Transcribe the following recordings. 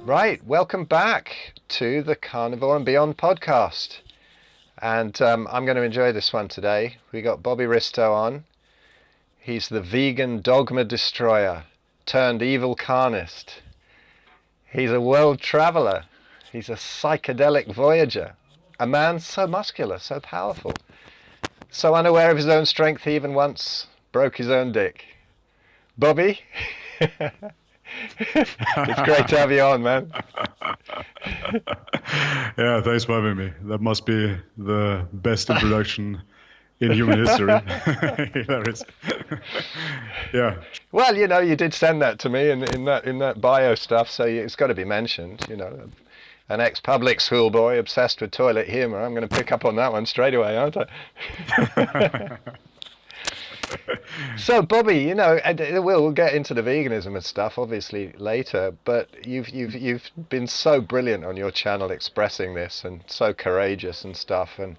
Right, welcome back to the Carnivore and Beyond podcast. And I'm going to enjoy this one today. We got Bobby Risto on. He's the vegan dogma destroyer turned evil carnist. He's a world traveler. He's a psychedelic voyager. A man so muscular, so powerful. So unaware of his own strength, he even once broke his own dick. Bobby? It's great to have you on, man. Yeah, thanks for having me. That must be the best introduction in human history. Hilarious. Yeah. Well, you know, you did send that to me in that bio stuff, so it's got to be mentioned. You know, an ex-public school boy obsessed with toilet humor. I'm going to pick up on that one straight away, aren't I? So, Bobby, you know, we'll get into the veganism and stuff obviously later, but you've been so brilliant on your channel expressing this, and so courageous and stuff, and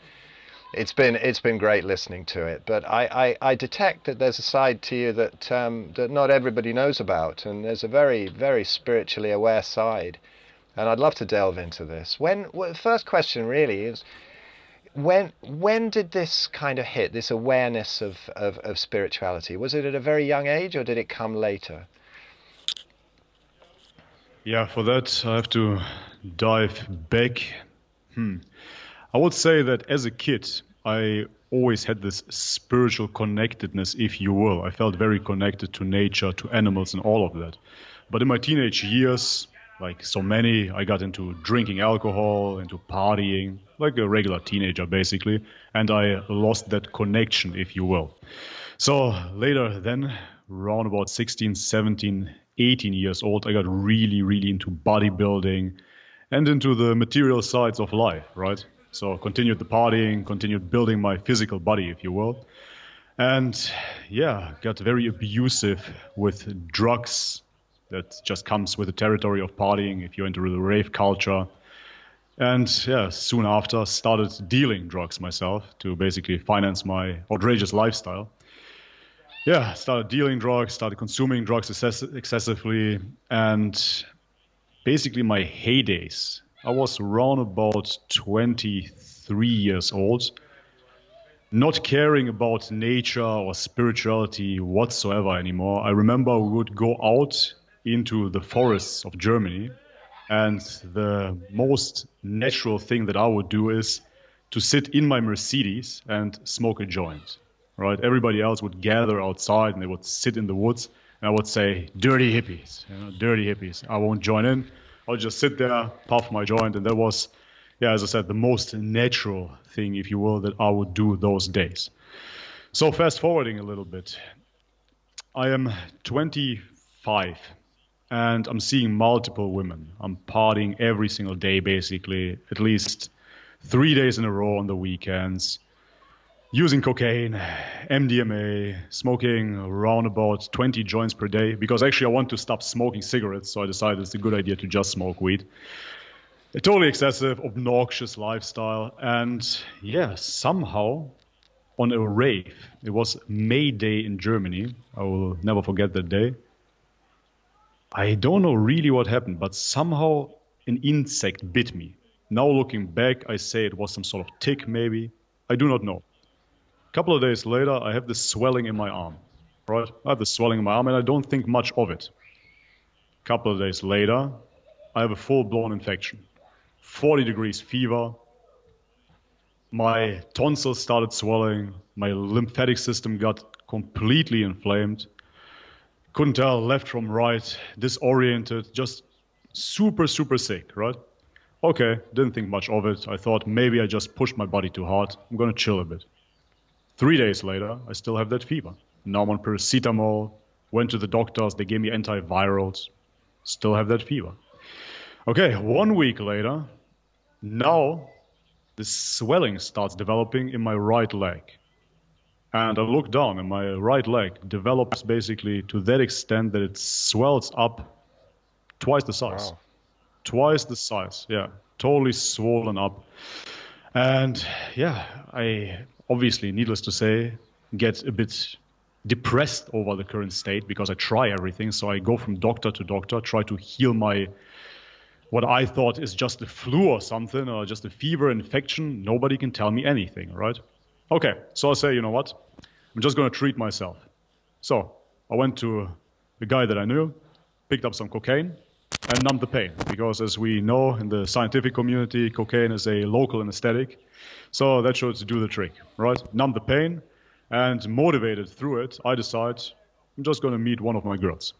it's been great listening to it. But I detect that there's a side to you that that not everybody knows about, and there's a very, very spiritually aware side, and I'd love to delve into this. The first question really is, when did this kind of hit, this awareness of spirituality? Was it at a very young age, or did it come later? Yeah, for that I have to dive back. I would say that as a kid, I always had this spiritual connectedness, if you will. I felt very connected to nature, to animals, and all of that. But in my teenage years, like so many, I got into drinking alcohol, into partying, like a regular teenager, basically. And I lost that connection, if you will. So later then, around about 16, 17, 18 years old, I got really, really into bodybuilding and into the material sides of life, right? So continued the partying, continued building my physical body, if you will. And yeah, got very abusive with drugs. That just comes with the territory of partying if you're into the rave culture. And yeah, soon after started dealing drugs myself to basically finance my outrageous lifestyle. Yeah, started dealing drugs, started consuming drugs excessively. And basically my heydays, I was around about 23 years old, not caring about nature or spirituality whatsoever anymore. I remember we would go out into the forests of Germany, and the most natural thing that I would do is to sit in my Mercedes and smoke a joint, right? Everybody else would gather outside and they would sit in the woods, and I would say, dirty hippies, dirty hippies. I won't join in. I'll just sit there, puff my joint, and that was, yeah, as I said, the most natural thing, if you will, that I would do those days. So fast forwarding a little bit, I am 25. And I'm seeing multiple women. I'm partying every single day, basically, at least 3 days in a row on the weekends, using cocaine, MDMA, smoking around about 20 joints per day, because actually I want to stop smoking cigarettes, so I decided it's a good idea to just smoke weed. A totally excessive, obnoxious lifestyle. And yeah, somehow on a rave, it was May Day in Germany. I will never forget that day. I don't know really what happened, but somehow an insect bit me. Now looking back, I say it was some sort of tick maybe. I do not know. A couple of days later, I have this swelling in my arm, right? I have this swelling in my arm and I don't think much of it. A couple of days later, I have a full-blown infection. 40 degrees fever. My tonsils started swelling. My lymphatic system got completely inflamed. Couldn't tell left from right, disoriented, just super, super sick, right? Okay, didn't think much of it. I thought maybe I just pushed my body too hard. I'm going to chill a bit. 3 days later, I still have that fever. Now I'm on paracetamol, went to the doctors, they gave me antivirals, still have that fever. Okay, 1 week later, now the swelling starts developing in my right leg. And I look down and my right leg develops basically to that extent that it swells up twice the size. Wow. Twice the size, yeah. Totally swollen up. And yeah, I obviously, needless to say, get a bit depressed over the current state because I try everything. So I go from doctor to doctor, try to heal my what I thought is just a flu or something, or just a fever infection. Nobody can tell me anything, right? Okay, so I say, you know what? I'm just going to treat myself. So I went to a guy that I knew, picked up some cocaine, and numbed the pain. Because as we know in the scientific community, cocaine is a local anesthetic. So that should do the trick, right? Numb the pain, and motivated through it, I decide I'm just going to meet one of my girls.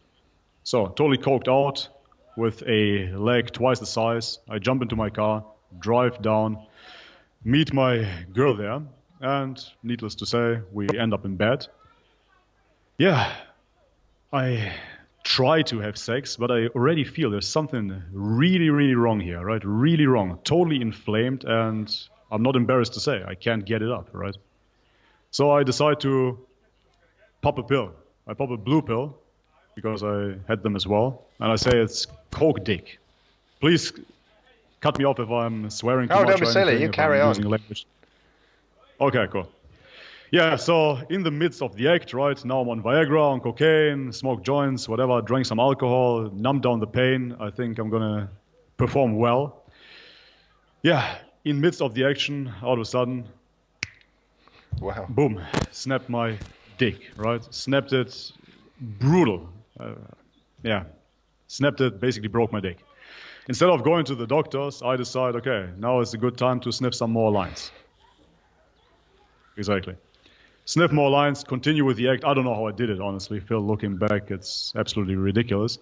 So totally coked out, with a leg twice the size. I jump into my car, drive down, meet my girl there, and needless to say, we end up in bed. Yeah, I try to have sex, but I already feel there's something really, really wrong here, right? Really wrong, totally inflamed, and I'm not embarrassed to say, I can't get it up, right? So I decide to pop a pill. I pop a blue pill, because I had them as well. And I say it's coke dick. Please cut me off if I'm swearing too Oh, much. don't be silly. anything, You if carry I'm on. using language. Okay, cool. Yeah, so in the midst of the act, right, now I'm on Viagra, on cocaine, smoke joints, whatever, drank some alcohol, numb down the pain. I think I'm going to perform well. Yeah, in midst of the action, all of a sudden, Wow. boom, snapped my dick, right? Snapped it, brutal. Yeah, snapped it, basically broke my dick. Instead of going to the doctors, I decide, okay, now is a good time to sniff some more lines. Exactly. Sniff more lines, continue with the act. I don't know how I did it, honestly. Phil, looking back, it's absolutely ridiculous.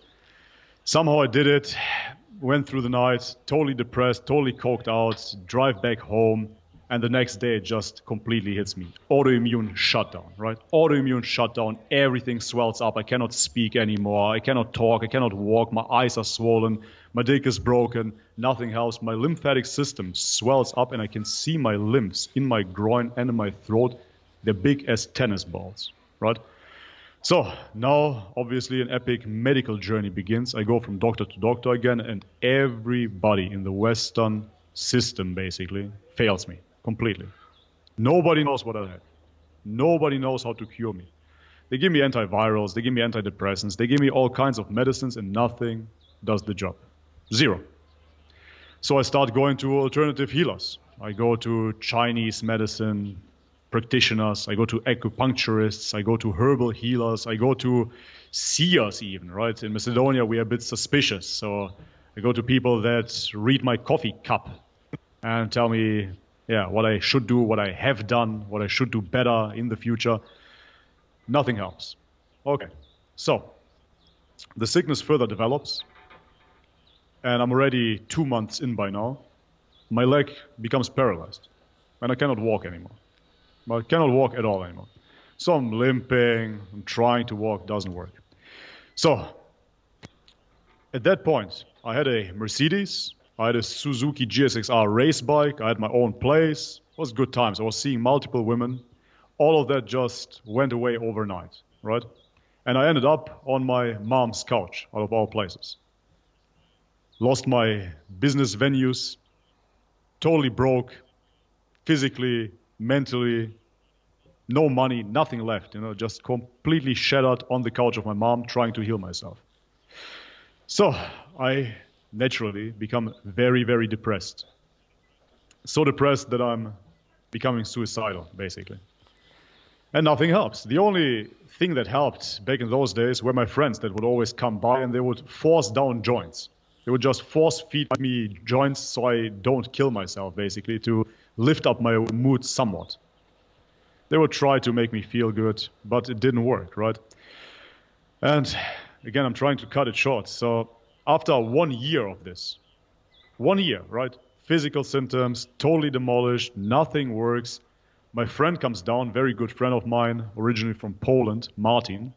Somehow I did it, went through the night, totally depressed, totally coked out, drive back home, and the next day it just completely hits me. Autoimmune shutdown, right? Autoimmune shutdown, everything swells up. I cannot speak anymore. I cannot talk. I cannot walk. My eyes are swollen. My dick is broken. Nothing helps. My lymphatic system swells up, and I can see my lymphs in my groin and in my throat. They're big as tennis balls, right? So now, obviously, an epic medical journey begins. I go from doctor to doctor again, and everybody in the Western system, basically, fails me completely. Nobody knows what I had. Nobody knows how to cure me. They give me antivirals, they give me antidepressants, they give me all kinds of medicines, and nothing does the job. Zero. So I start going to alternative healers. I go to Chinese medicine practitioners, I go to acupuncturists, I go to herbal healers, I go to seers even, right? In Macedonia, we are a bit suspicious. So I go to people that read my coffee cup and tell me, yeah, what I should do, what I have done, what I should do better in the future. Nothing helps. Okay, so the sickness further develops, and I'm already 2 months in by now. My leg becomes paralyzed, and I cannot walk anymore. I cannot walk at all anymore. So I'm limping, I'm trying to walk, doesn't work. So at that point, I had a Mercedes, I had a Suzuki GSX-R race bike, I had my own place. It was good times. I was seeing multiple women. All of that just went away overnight, right? And I ended up on my mom's couch, out of all places. Lost my business venues, totally broke, physically, mentally, no money, nothing left, just completely shattered on the couch of my mom, trying to heal myself. So I naturally become very, very depressed. So depressed that I'm becoming suicidal, basically. And nothing helps. The only thing that helped back in those days were my friends that would always come by and they would force down joints. They would just force feed me joints so I don't kill myself, basically, to lift up my mood somewhat. They would try to make me feel good, but it didn't work, right? And again, I'm trying to cut it short. So after 1 year of this, 1 year, right? Physical symptoms, totally demolished, nothing works. My friend comes down, very good friend of mine, originally from Poland, Martin,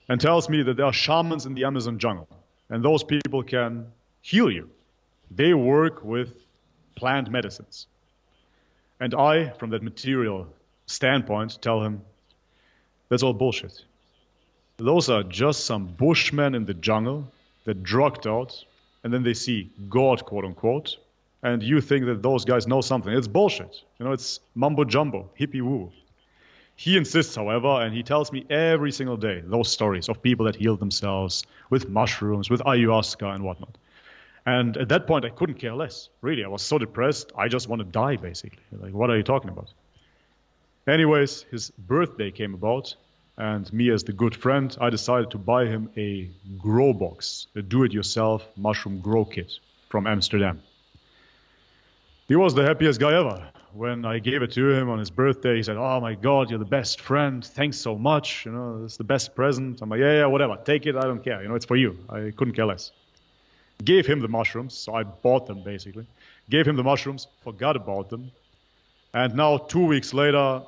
and tells me that there are shamans in the Amazon jungle, and those people can heal you. They work with plant medicines. And I, from that material standpoint, tell him, that's all bullshit. Those are just some bushmen in the jungle that drugged out, and then they see God, quote unquote, and you think that those guys know something. It's bullshit. It's mumbo jumbo, hippie woo. He insists, however, and he tells me every single day those stories of people that healed themselves with mushrooms, with ayahuasca and whatnot. And at that point, I couldn't care less. Really, I was so depressed, I just want to die, basically. Like, what are you talking about? Anyways, his birthday came about, and me as the good friend, I decided to buy him a grow box, a do-it-yourself mushroom grow kit from Amsterdam. He was the happiest guy ever. When I gave it to him on his birthday, he said, "Oh my God, you're the best friend. Thanks so much. It's the best present." I'm like, yeah, whatever. Take it. I don't care. It's for you. I couldn't care less. Gave him the mushrooms. So I bought them, basically. Gave him the mushrooms, forgot about them. And now 2 weeks later,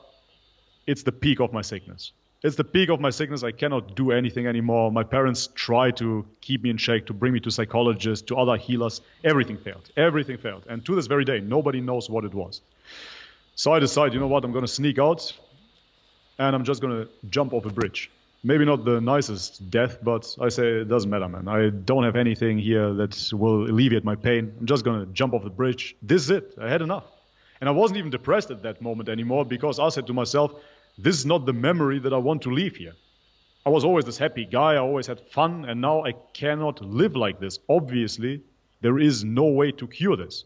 it's the peak of my sickness. It's the peak of my sickness. I cannot do anything anymore. My parents tried to keep me in check, to bring me to psychologists, to other healers. Everything failed. Everything failed. And to this very day, nobody knows what it was. So I decide, you know what, I'm going to sneak out, and I'm just going to jump off a bridge. Maybe not the nicest death, but I say it doesn't matter, man. I don't have anything here that will alleviate my pain. I'm just going to jump off the bridge. This is it. I had enough. And I wasn't even depressed at that moment anymore, because I said to myself, this is not the memory that I want to leave here. I was always this happy guy. I always had fun, and now I cannot live like this. Obviously, there is no way to cure this.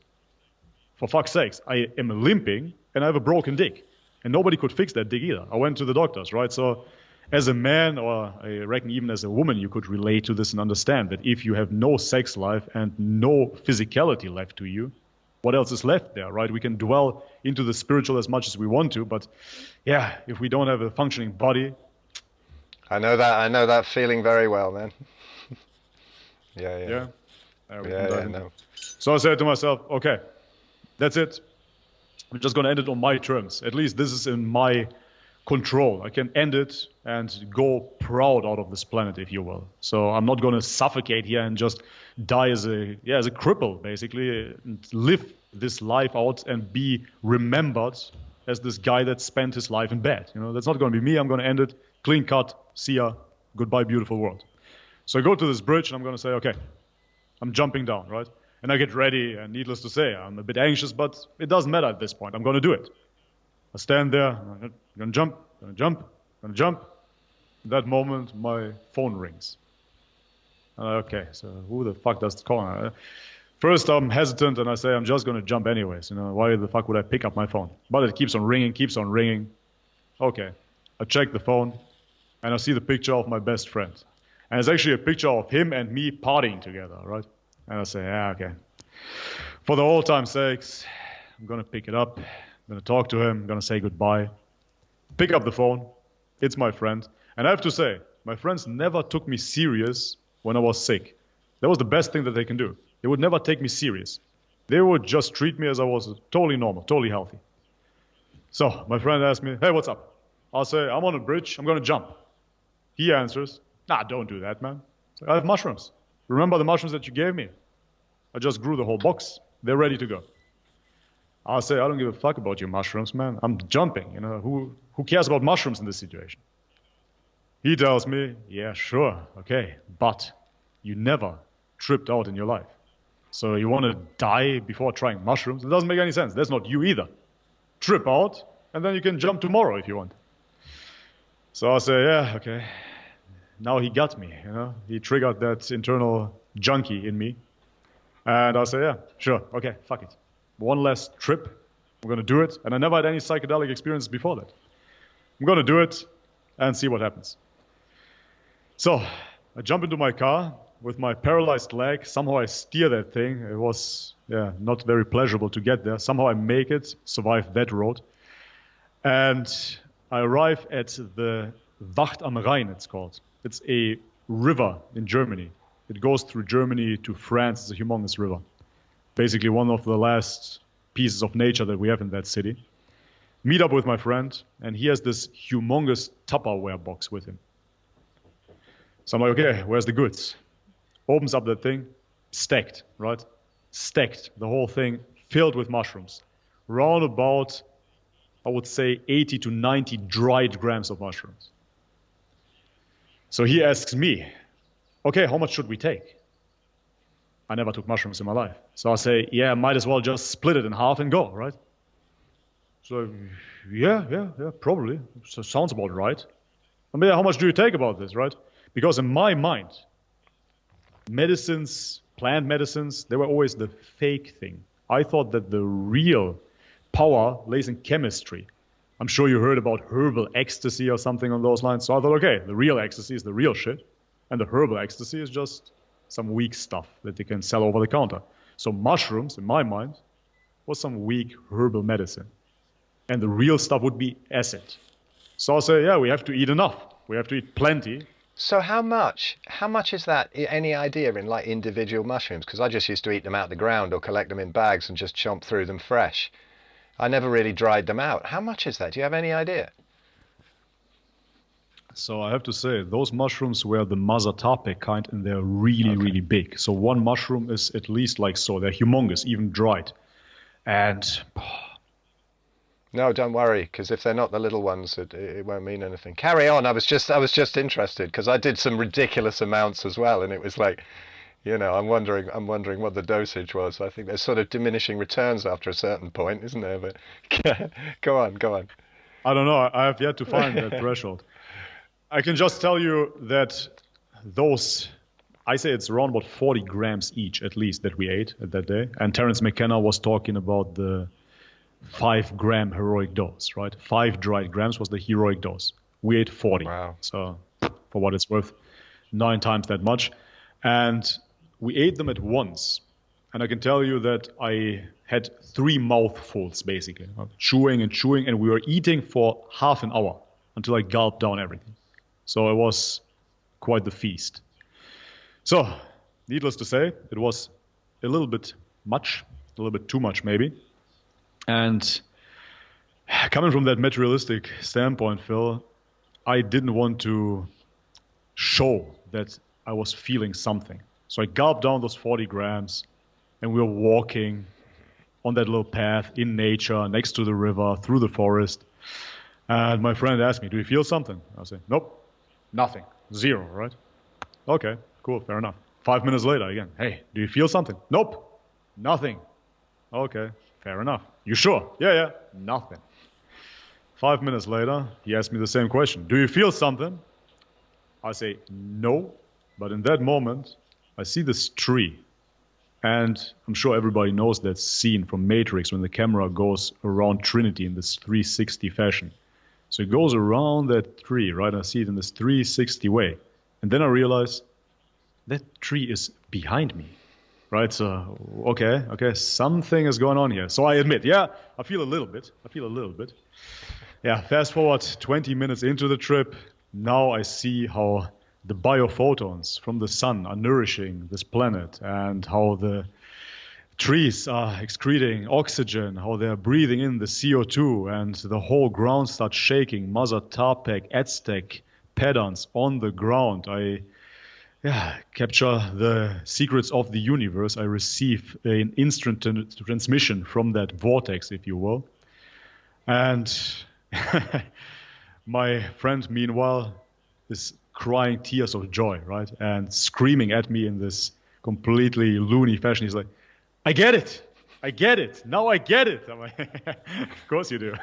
For fuck's sakes, I am limping, and I have a broken dick. And nobody could fix that dick either. I went to the doctors, right? So as a man, or I reckon even as a woman, you could relate to this and understand that if you have no sex life and no physicality left to you, what else is left there, right? We can dwell into the spiritual as much as we want to, but yeah, if we don't have a functioning body. I know that feeling very well, man. Yeah. No. So I said to myself, okay, that's it. I'm just going to end it on my terms. At least this is in my control. I can end it and go proud out of this planet, if you will. So I'm not going to suffocate here and just die as a cripple, basically, and live this life out and be remembered as this guy that spent his life in bed. That's not going to be me. I'm going to end it clean cut. See ya. Goodbye, beautiful world. So I go to this bridge and I'm going to say, okay, I'm jumping down, right? And I get ready, and needless to say, I'm a bit anxious, but it doesn't matter at this point. I'm going to do it. I stand there, I'm going to jump. At that moment, my phone rings. Okay, so who the fuck does call? First, I'm hesitant, and I say, I'm just going to jump anyways. Why the fuck would I pick up my phone? But it keeps on ringing. Okay, I check the phone, and I see the picture of my best friend. And it's actually a picture of him and me partying together, right? And I say, yeah, okay. For the old time's sakes, I'm going to pick it up. I'm going to talk to him. I'm going to say goodbye. Pick up the phone. It's my friend. And I have to say, my friends never took me serious when I was sick. That was the best thing that they can do. They would never take me serious. They would just treat me as I was totally normal, totally healthy. So my friend asked me, hey, what's up? I'll say, I'm on a bridge. I'm going to jump. He answers, nah, don't do that, man. I have mushrooms. Remember the mushrooms that you gave me? I just grew the whole box. They're ready to go. I'll say, I don't give a fuck about your mushrooms, man. I'm jumping. Who cares about mushrooms in this situation? He tells me, yeah, sure, okay, but you never tripped out in your life. So you want to die before trying mushrooms? It doesn't make any sense. That's not you either. Trip out, and then you can jump tomorrow if you want. So I say, yeah, okay. Now he got me, He triggered that internal junkie in me. And I say, yeah, sure, okay, fuck it. One last trip, I'm going to do it. And I never had any psychedelic experience before that. I'm going to do it and see what happens. So I jump into my car with my paralyzed leg. Somehow I steer that thing. It was not very pleasurable to get there. Somehow I make it, survive that road. And I arrive at the Wacht am Rhein, it's called. It's a river in Germany. It goes through Germany to France. It's a humongous river. Basically one of the last pieces of nature that we have in that city. Meet up with my friend, and he has this humongous Tupperware box with him. So I'm like, okay, where's the goods? Opens up that thing, stacked, right? Stacked, the whole thing filled with mushrooms. Round about, I would say, 80 to 90 dried grams of mushrooms. So he asks me, okay, how much should we take? I never took mushrooms in my life. So I say, yeah, might as well just split it in half and go, right? So, yeah, probably. So sounds about right. I mean, how much do you take about this, right? Because in my mind, medicines, plant medicines, they were always the fake thing. I thought that the real power lays in chemistry. I'm sure you heard about herbal ecstasy or something on those lines. So I thought, okay, the real ecstasy is the real shit, and the herbal ecstasy is just some weak stuff that they can sell over the counter. So mushrooms, in my mind, was some weak herbal medicine. And the real stuff would be acid. So I say, yeah, we have to eat enough. We have to eat plenty. So how much? How much is that? Any idea in like individual mushrooms? Because I just used to eat them out the ground or collect them in bags and just chomp through them fresh. I never really dried them out. How much is that? Do you have any idea? So I have to say, those mushrooms were the Mazatape kind, and they're really, really big. So one mushroom is at least like so. They're humongous, even dried. And No, don't worry, because if they're not the little ones, it won't mean anything. Carry on. I was just interested because I did some ridiculous amounts as well, and it was like, I'm wondering what the dosage was. I think there's sort of diminishing returns after a certain point, isn't there? But go on. I don't know. I have yet to find that threshold. I can just tell you that I say it's around about 40 grams each, at least, that we ate at that day. And Terence McKenna was talking about the 5-gram heroic dose, right? 5 dried grams was the heroic dose. We ate 40. Wow. So for what it's worth, 9 times that much. And we ate them at once. And I can tell you that I had 3 mouthfuls, basically, chewing, and we were eating for half an hour until I gulped down everything. So it was quite the feast. So, needless to say, it was a little bit much, a little bit too much maybe. And coming from that materialistic standpoint, Phil, I didn't want to show that I was feeling something. So I gulped down those 40 grams, and we were walking on that little path in nature, next to the river, through the forest. And my friend asked me, do you feel something? I said, nope, nothing, 0, right? Okay, cool, fair enough. 5 minutes later, again, hey, do you feel something? Nope, nothing. Okay, fair enough. You sure? Yeah, nothing. 5 minutes later, he asked me the same question. Do you feel something? I say, no. But in that moment, I see this tree. And I'm sure everybody knows that scene from Matrix when the camera goes around Trinity in this 360 fashion. So it goes around that tree, right? I see it in this 360 way. And then I realize that tree is behind me, right? So, okay, something is going on here. So I admit, yeah, I feel a little bit. Yeah, fast forward 20 minutes into the trip. Now I see how the biophotons from the sun are nourishing this planet and how the trees are excreting oxygen, how they're breathing in the CO2, and the whole ground starts shaking. Mazatepec, Aztec patterns on the ground. I capture the secrets of the universe. I receive an instant transmission from that vortex, if you will. And my friend, meanwhile, is crying tears of joy, right? And screaming at me in this completely loony fashion. He's like, I get it. Now I get it. I'm like, of course you do.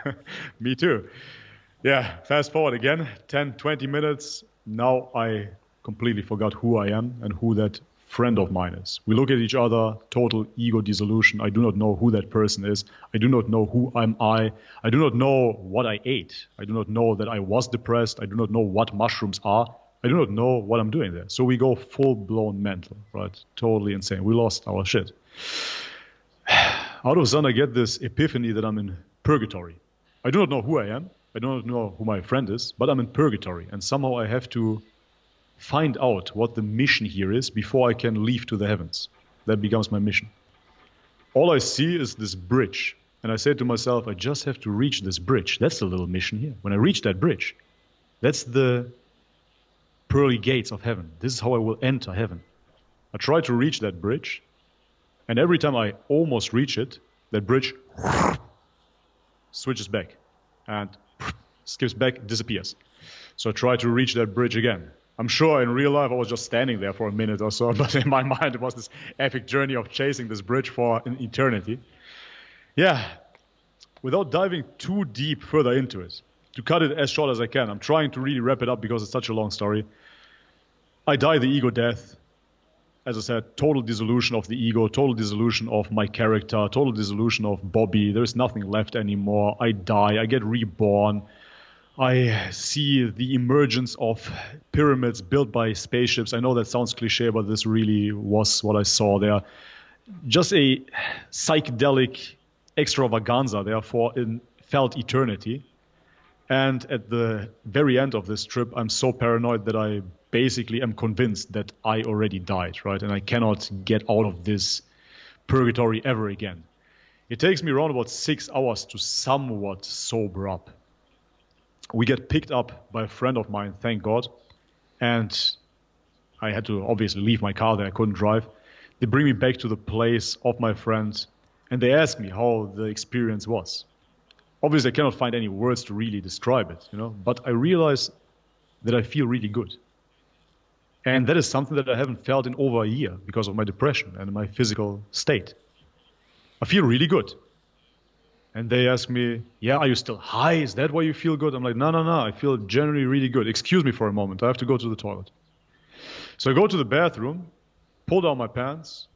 Me too. Yeah, fast forward again, 10, 20 minutes. Now I completely forgot who I am and who that friend of mine is. We look at each other, total ego dissolution. I do not know who that person is. I do not know who am I. I do not know what I ate. I do not know that I was depressed. I do not know what mushrooms are. I do not know what I'm doing there. So we go full-blown mental, right? Totally insane. We lost our shit. Out of a sudden, I get this epiphany that I'm in purgatory. I do not know who I am. I do not know who my friend is, but I'm in purgatory. And somehow I have to find out what the mission here is before I can leave to the heavens. That becomes my mission. All I see is this bridge. And I say to myself, I just have to reach this bridge. That's the little mission here. When I reach that bridge, that's the pearly gates of heaven. This is how I will enter heaven. I try to reach that bridge, and every time I almost reach it, that bridge switches back and skips back, disappears. So I try to reach that bridge again. I'm sure in real life I was just standing there for a minute or so, but in my mind it was this epic journey of chasing this bridge for an eternity. Yeah, without diving too deep further into it, to cut it as short as I can, I'm trying to really wrap it up because it's such a long story. I die the ego death. As I said, total dissolution of the ego, total dissolution of my character, total dissolution of Bobby. There's nothing left anymore. I die, I get reborn. I see the emergence of pyramids built by spaceships. I know that sounds cliche, but this really was what I saw there. Just a psychedelic extravaganza, therefore, in felt eternity. And at the very end of this trip, I'm so paranoid that I basically am convinced that I already died, right? And I cannot get out of this purgatory ever again. It takes me around about 6 hours to somewhat sober up. We get picked up by a friend of mine, thank God. And I had to obviously leave my car there. I couldn't drive. They bring me back to the place of my friend, and they ask me how the experience was. Obviously, I cannot find any words to really describe it, but I realize that I feel really good. And that is something that I haven't felt in over a year because of my depression and my physical state. I feel really good. And they ask me, yeah, are you still high? Is that why you feel good? I'm like, no, I feel generally really good. Excuse me for a moment. I have to go to the toilet. So I go to the bathroom, pull down my pants,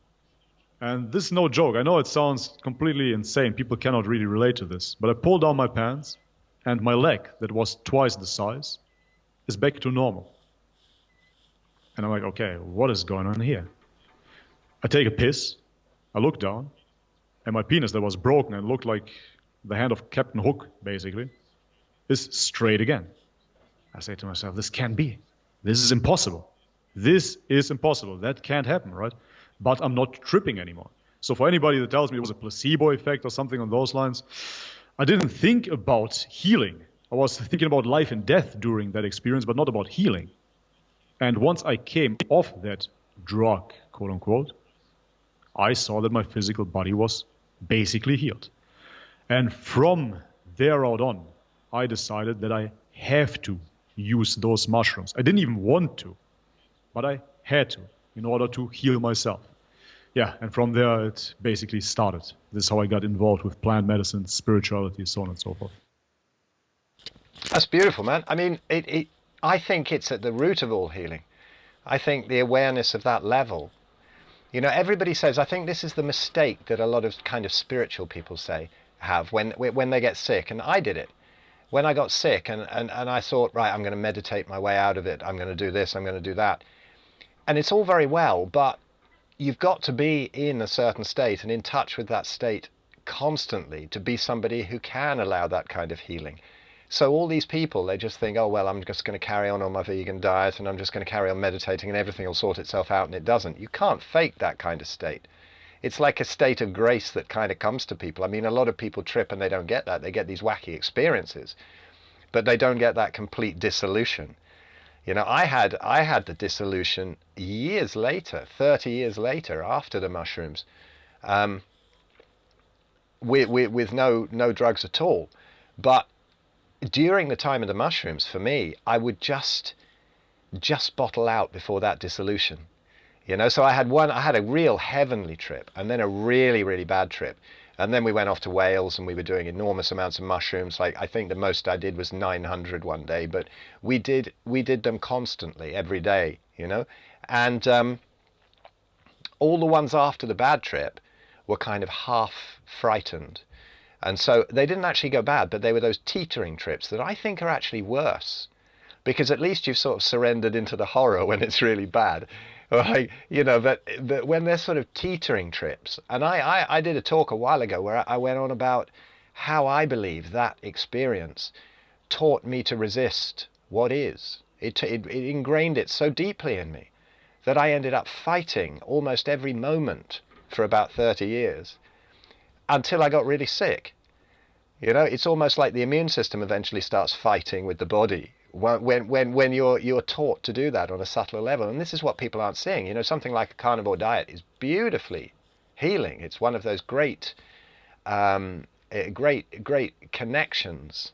and this is no joke. I know it sounds completely insane. People cannot really relate to this. But I pull down my pants, and my leg, that was twice the size, is back to normal. And I'm like, okay, what is going on here? I take a piss, I look down, and my penis that was broken and looked like the hand of Captain Hook, basically, is straight again. I say to myself, this can't be. This is impossible. This is impossible. That can't happen, right? But I'm not tripping anymore. So for anybody that tells me it was a placebo effect or something on those lines, I didn't think about healing. I was thinking about life and death during that experience, but not about healing. And once I came off that drug, quote unquote, I saw that my physical body was basically healed. And from there out on, I decided that I have to use those mushrooms. I didn't even want to, but I had to in order to heal myself. Yeah, and from there it basically started. This is how I got involved with plant medicine, spirituality, so on and so forth. That's beautiful, man. I mean, I think it's at the root of all healing. I think the awareness of that level. Everybody says, I think this is the mistake that a lot of kind of spiritual people have when they get sick, and I did it. When I got sick and I thought, right, I'm going to meditate my way out of it. I'm going to do this, I'm going to do that. And it's all very well, but you've got to be in a certain state and in touch with that state constantly to be somebody who can allow that kind of healing. So all these people, they just think, oh, well, I'm just going to carry on my vegan diet and I'm just going to carry on meditating and everything will sort itself out, and it doesn't. You can't fake that kind of state. It's like a state of grace that kind of comes to people. I mean, a lot of people trip and they don't get that. They get these wacky experiences, but they don't get that complete dissolution. I had the dissolution years later, 30 years later, after the mushrooms, with no drugs at all. But during the time of the mushrooms, for me, I would just bottle out before that dissolution. So I had a real heavenly trip, and then a really, really bad trip. And then we went off to Wales and we were doing enormous amounts of mushrooms. Like, I think the most I did was 900 one day, but we did them constantly every day, and all the ones after the bad trip were kind of half frightened. And so they didn't actually go bad, but they were those teetering trips that I think are actually worse, because at least you've sort of surrendered into the horror when it's really bad. But when they're sort of teetering trips, and I did a talk a while ago where I went on about how I believe that experience taught me to resist what is. It ingrained it so deeply in me that I ended up fighting almost every moment for about 30 years until I got really sick. It's almost like the immune system eventually starts fighting with the body when you're taught to do that on a subtler level. And this is what people aren't seeing. Something like a carnivore diet is beautifully healing. It's one of those great connections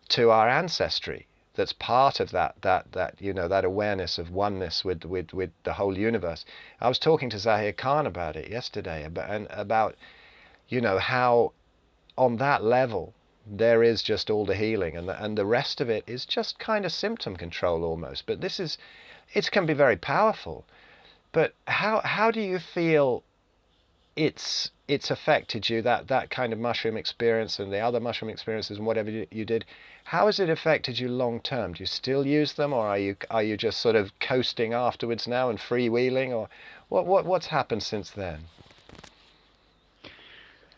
to our ancestry that's part of that that awareness of oneness with the whole universe. I was talking to Zahir Khan about it yesterday, about how on that level there is just all the healing, and the rest of it is just kind of symptom control almost. But it can be very powerful. But how do you feel it's affected you, that kind of mushroom experience and the other mushroom experiences and whatever you did? How has it affected you long term? Do you still use them, or are you just sort of coasting afterwards now and freewheeling, or what's happened since then?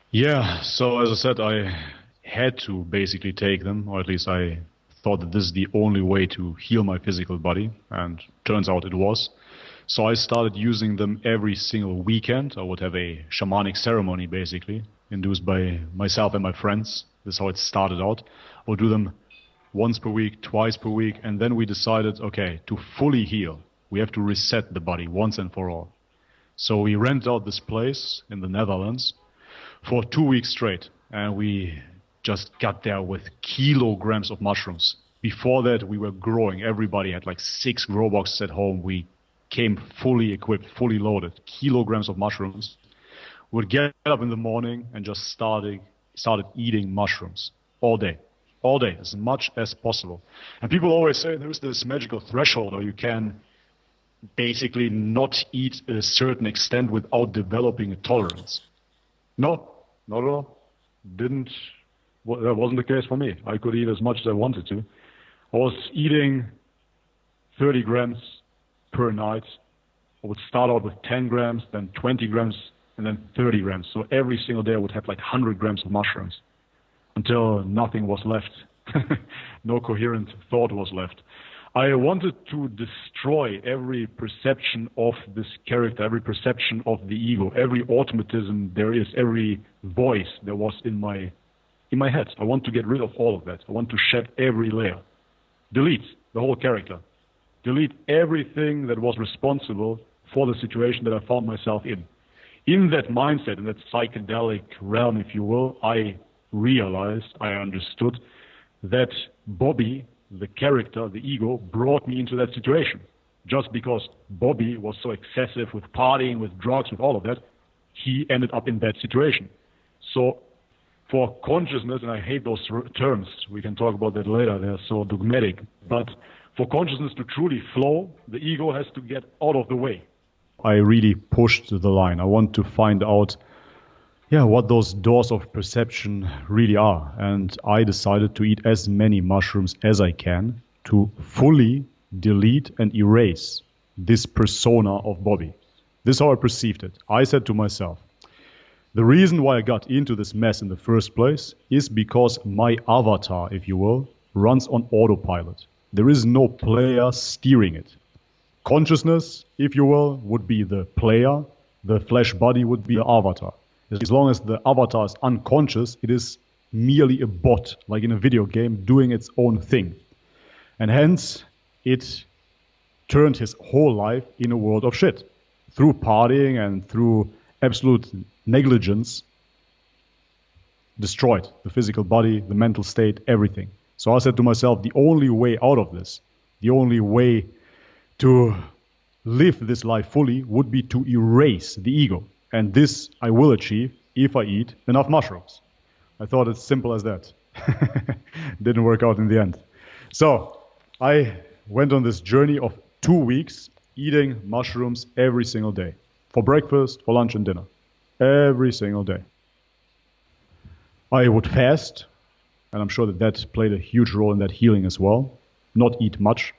Yeah, so as I said, I had to basically take them, or at least I thought that this is the only way to heal my physical body, and turns out it was. So I started using them every single weekend. I would have a shamanic ceremony, basically, induced by myself and my friends. This is how it started out. I would do them once per week, twice per week, and then we decided, okay, to fully heal, we have to reset the body once and for all. So we rented out this place in the Netherlands for 2 weeks straight, and we just got there with kilograms of mushrooms. Before that, we were growing. Everybody had like 6 grow boxes at home. We came fully equipped, fully loaded, kilograms of mushrooms. Would get up in the morning and just started eating mushrooms all day, as much as possible. And people always say there's this magical threshold where you can basically not eat a certain extent without developing a tolerance. No, not at all. That wasn't the case for me. I could eat as much as I wanted to. I was eating 30 grams per night. I would start out with 10 grams, then 20 grams, and then 30 grams. So every single day I would have like 100 grams of mushrooms until nothing was left. No coherent thought was left. I wanted to destroy every perception of this character, every perception of the ego, every automatism there is, every voice there was in my head. I want to get rid of all of that. I want to shed every layer. Delete the whole character. Delete everything that was responsible for the situation that I found myself in. In that mindset, in that psychedelic realm, if you will, I realized, I understood that Bobby, the character, the ego, brought me into that situation. Just because Bobby was so excessive with partying, with drugs, with all of that, he ended up in that situation. So for consciousness, and I hate those terms, we can talk about that later, they're so dogmatic, but for consciousness to truly flow, the ego has to get out of the way. I really pushed the line. I want to find out what those doors of perception really are. And I decided to eat as many mushrooms as I can to fully delete and erase this persona of Bobby. This is how I perceived it. I said to myself, the reason why I got into this mess in the first place is because my avatar, if you will, runs on autopilot. There is no player steering it. Consciousness, if you will, would be the player. The flesh body would be the avatar. As long as the avatar is unconscious, it is merely a bot, like in a video game, doing its own thing. And hence, it turned his whole life in a world of shit. Through partying and through absolute negligence, destroyed the physical body, the mental state, everything. So I said to myself, the only way out of this, the only way to live this life fully would be to erase the ego. And this I will achieve if I eat enough mushrooms. I thought it's simple as that. Didn't work out in the end. So I went on this journey of 2 weeks eating mushrooms every single day. For breakfast, for lunch and dinner. Every single day. I would fast, and I'm sure that played a huge role in that healing as well. Not eat much.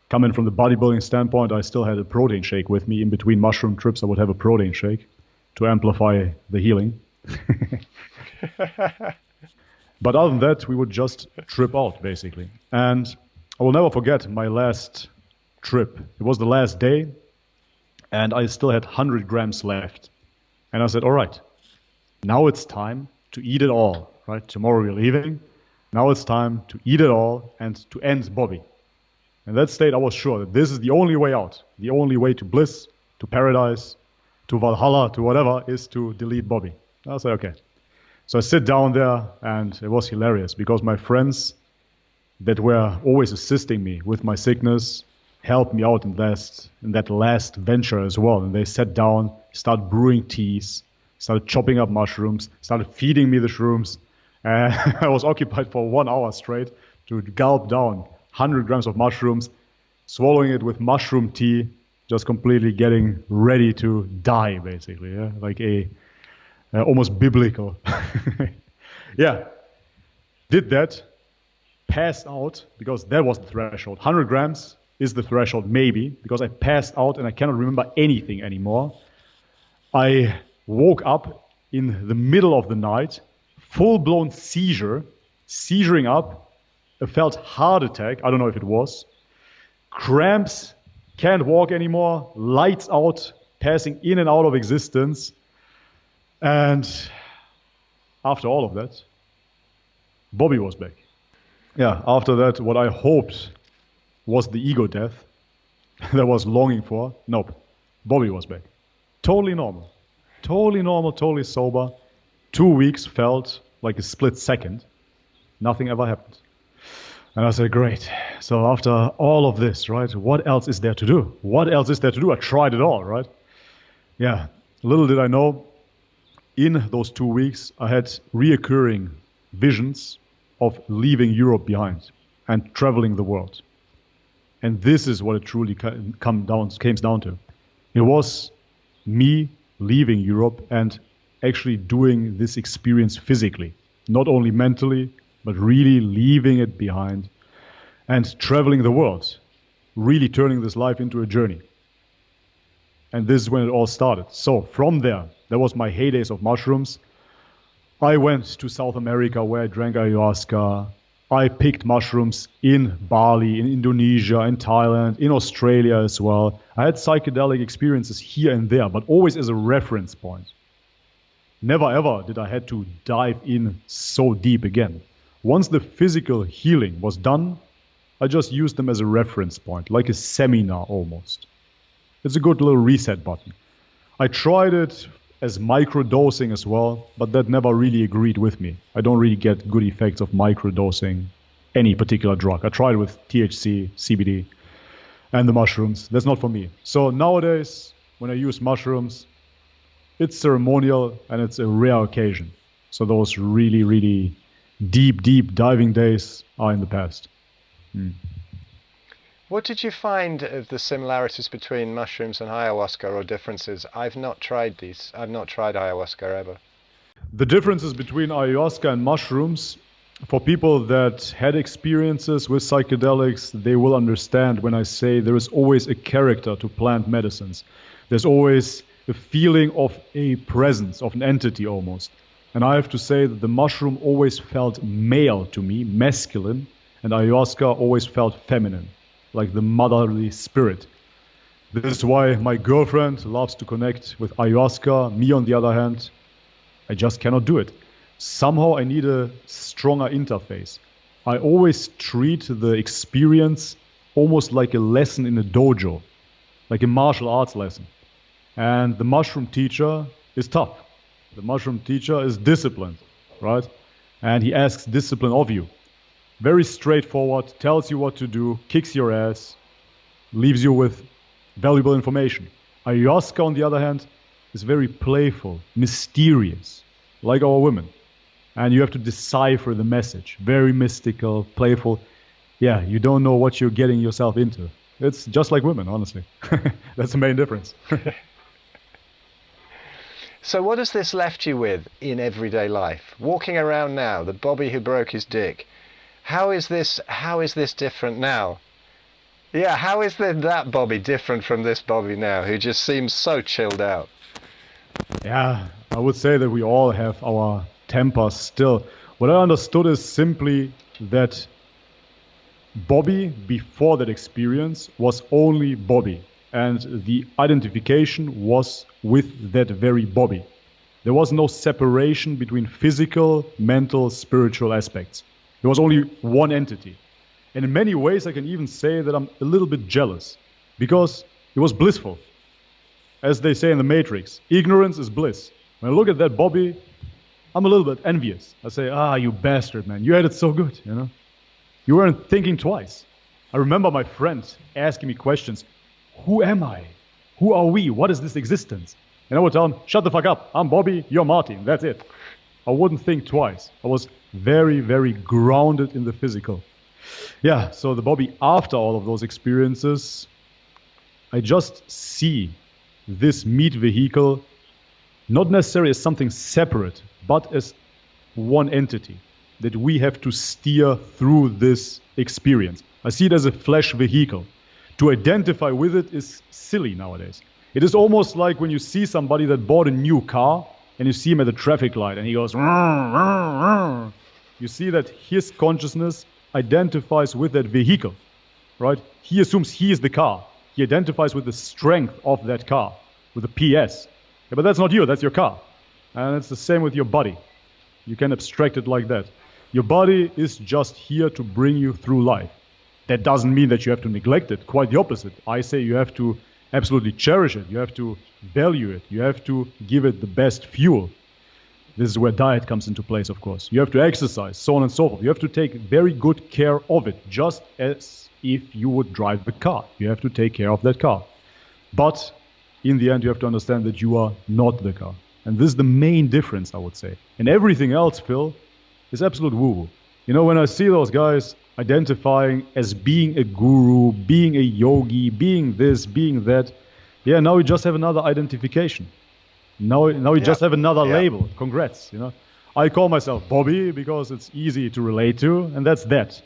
Coming from the bodybuilding standpoint, I still had a protein shake with me. In between mushroom trips, I would have a protein shake to amplify the healing. But other than that, we would just trip out, basically. And I will never forget my last trip. It was the last day, and I still had 100 grams left. And I said, all right, now it's time to eat it all, right? Tomorrow we're leaving. Now it's time to eat it all and to end Bobby. In that state, I was sure that this is the only way out. The only way to bliss, to paradise, to Valhalla, to whatever, is to delete Bobby. I said, okay. So I sit down there, and it was hilarious because my friends, that were always assisting me with my sickness helped me out in that last venture as well. And they sat down, started brewing teas, started chopping up mushrooms, started feeding me the shrooms. And I was occupied for 1 hour straight to gulp down 100 grams of mushrooms, swallowing it with mushroom tea, just completely getting ready to die, basically, yeah? Like almost biblical. Yeah, did that, passed out, because that was the threshold. 100 grams is the threshold, maybe, because I passed out and I cannot remember anything anymore. I woke up in the middle of the night, full-blown seizuring up, a felt heart attack, I don't know if it was, cramps, can't walk anymore, lights out, passing in and out of existence. And after all of that, Bobby was back. Yeah, after that, what I hoped was the ego death that I was longing for. Nope, Bobby was back. Totally normal, totally sober. 2 weeks felt like a split second. Nothing ever happened. And I said, great. So after all of this, right, what else is there to do? What else is there to do? I tried it all, right? Yeah, little did I know, in those 2 weeks, I had reoccurring visions of leaving Europe behind and traveling the world. And this is what it truly came down to. It was me leaving Europe and actually doing this experience physically, not only mentally, but really leaving it behind and traveling the world, really turning this life into a journey. And this is when it all started. So from there was my heydays of mushrooms. I went to South America where I drank ayahuasca. I picked mushrooms in Bali, in Indonesia, in Thailand, in Australia as well. I had psychedelic experiences here and there, but always as a reference point. Never ever did I had to dive in so deep again. Once the physical healing was done, I just used them as a reference point, like a seminar almost. It's a good little reset button. I tried it as microdosing as well, but that never really agreed with me. I don't really get good effects of microdosing any particular drug. I tried it with THC, CBD, and the mushrooms. That's not for me. So nowadays, when I use mushrooms, it's ceremonial and it's a rare occasion. So those really, really deep diving days are in the past. What did you find of the similarities between mushrooms and ayahuasca, or differences? I've not tried these. I've not tried ayahuasca ever. The differences between ayahuasca and mushrooms, for people that had experiences with psychedelics, they will understand when I say there is always a character to plant medicines. There's always a feeling of a presence, of an entity almost. And I have to say that the mushroom always felt male to me, masculine, and ayahuasca always felt feminine, like the motherly spirit. This is why my girlfriend loves to connect with ayahuasca. Me, on the other hand, I just cannot do it. Somehow I need a stronger interface. I always treat the experience almost like a lesson in a dojo, like a martial arts lesson. And the mushroom teacher is tough. The mushroom teacher is disciplined, right? And he asks discipline of you. Very straightforward, tells you what to do, kicks your ass, leaves you with valuable information. Ayahuasca, on the other hand, is very playful, mysterious, like our women. And you have to decipher the message. Very mystical, playful. Yeah, you don't know what you're getting yourself into. It's just like women, honestly. That's the main difference. So what has this left you with in everyday life? Walking around now, the Bobby who broke his dick. How is this different now? Yeah, how is that Bobby different from this Bobby now, who just seems so chilled out? Yeah, I would say that we all have our tempers still. What I understood is simply that Bobby, before that experience, was only Bobby. And the identification was with that very Bobby. There was no separation between physical, mental, spiritual aspects. There was only one entity. And in many ways, I can even say that I'm a little bit jealous, because it was blissful. As they say in the Matrix, ignorance is bliss. When I look at that Bobby, I'm a little bit envious. I say, you bastard, man. You had it so good, you know? You weren't thinking twice. I remember my friend asking me questions. Who am I? Who are we? What is this existence? And I would tell him, shut the fuck up. I'm Bobby, you're Martin. That's it. I wouldn't think twice. I was very, very grounded in the physical. Yeah, so the Bobby, after all of those experiences, I just see this meat vehicle not necessarily as something separate, but as one entity that we have to steer through this experience. I see it as a flesh vehicle. To identify with it is silly nowadays. It is almost like when you see somebody that bought a new car and you see him at a traffic light and he goes, "Rrr, rrr, rrr." You see that his consciousness identifies with that vehicle, right? He assumes he is the car. He identifies with the strength of that car, with the PS. Yeah, but that's not you, that's your car. And it's the same with your body. You can abstract it like that. Your body is just here to bring you through life. That doesn't mean that you have to neglect it. Quite the opposite. I say you have to absolutely cherish it. You have to value it. You have to give it the best fuel. This is where diet comes into place, of course. You have to exercise, so on and so forth. You have to take very good care of it, just as if you would drive the car. You have to take care of that car. But in the end, you have to understand that you are not the car. And this is the main difference, I would say. And everything else, Phil, is absolute woo-woo. You know, when I see those guys identifying as being a guru, being a yogi, being this, being that, yeah, now we just have another identification. Now we just have another label. Congrats, you know. I call myself Bobby because it's easy to relate to, and that's that.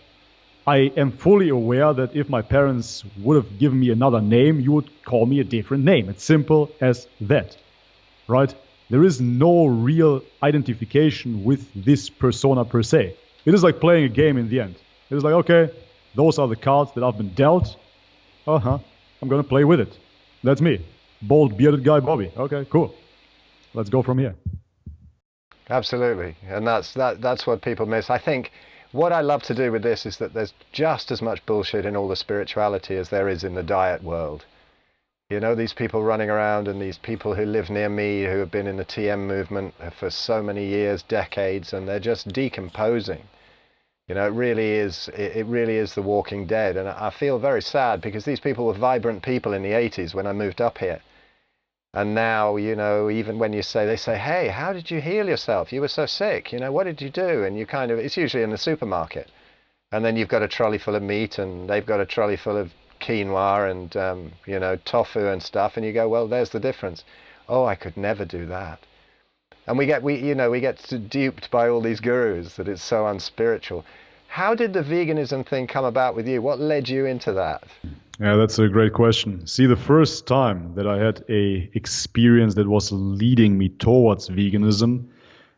I am fully aware that if my parents would have given me another name, you would call me a different name. It's simple as that, right? There is no real identification with this persona per se. It is like playing a game in the end. It is like, okay, those are the cards that I've been dealt. I'm going to play with it. That's me. Bald, bearded guy Bobby. Okay, cool. Let's go from here. Absolutely. And that's what people miss. I think what I love to do with this is that there's just as much bullshit in all the spirituality as there is in the diet world. You know, these people running around and these people who live near me who have been in the TM movement for so many years, decades, and they're just decomposing. You know, it really is the Walking Dead. And I feel very sad because these people were vibrant people in the 80s when I moved up here. And now, you know, even when they say, hey, how did you heal yourself? You were so sick, you know, what did you do? And you kind of, it's usually in the supermarket. And then you've got a trolley full of meat and they've got a trolley full of quinoa and, you know, tofu and stuff. And you go, well, there's the difference. Oh, I could never do that. And we get duped by all these gurus that it's so unspiritual. How did the veganism thing come about with you? What led you into that? Yeah, that's a great question. See, the first time that I had a experience that was leading me towards veganism,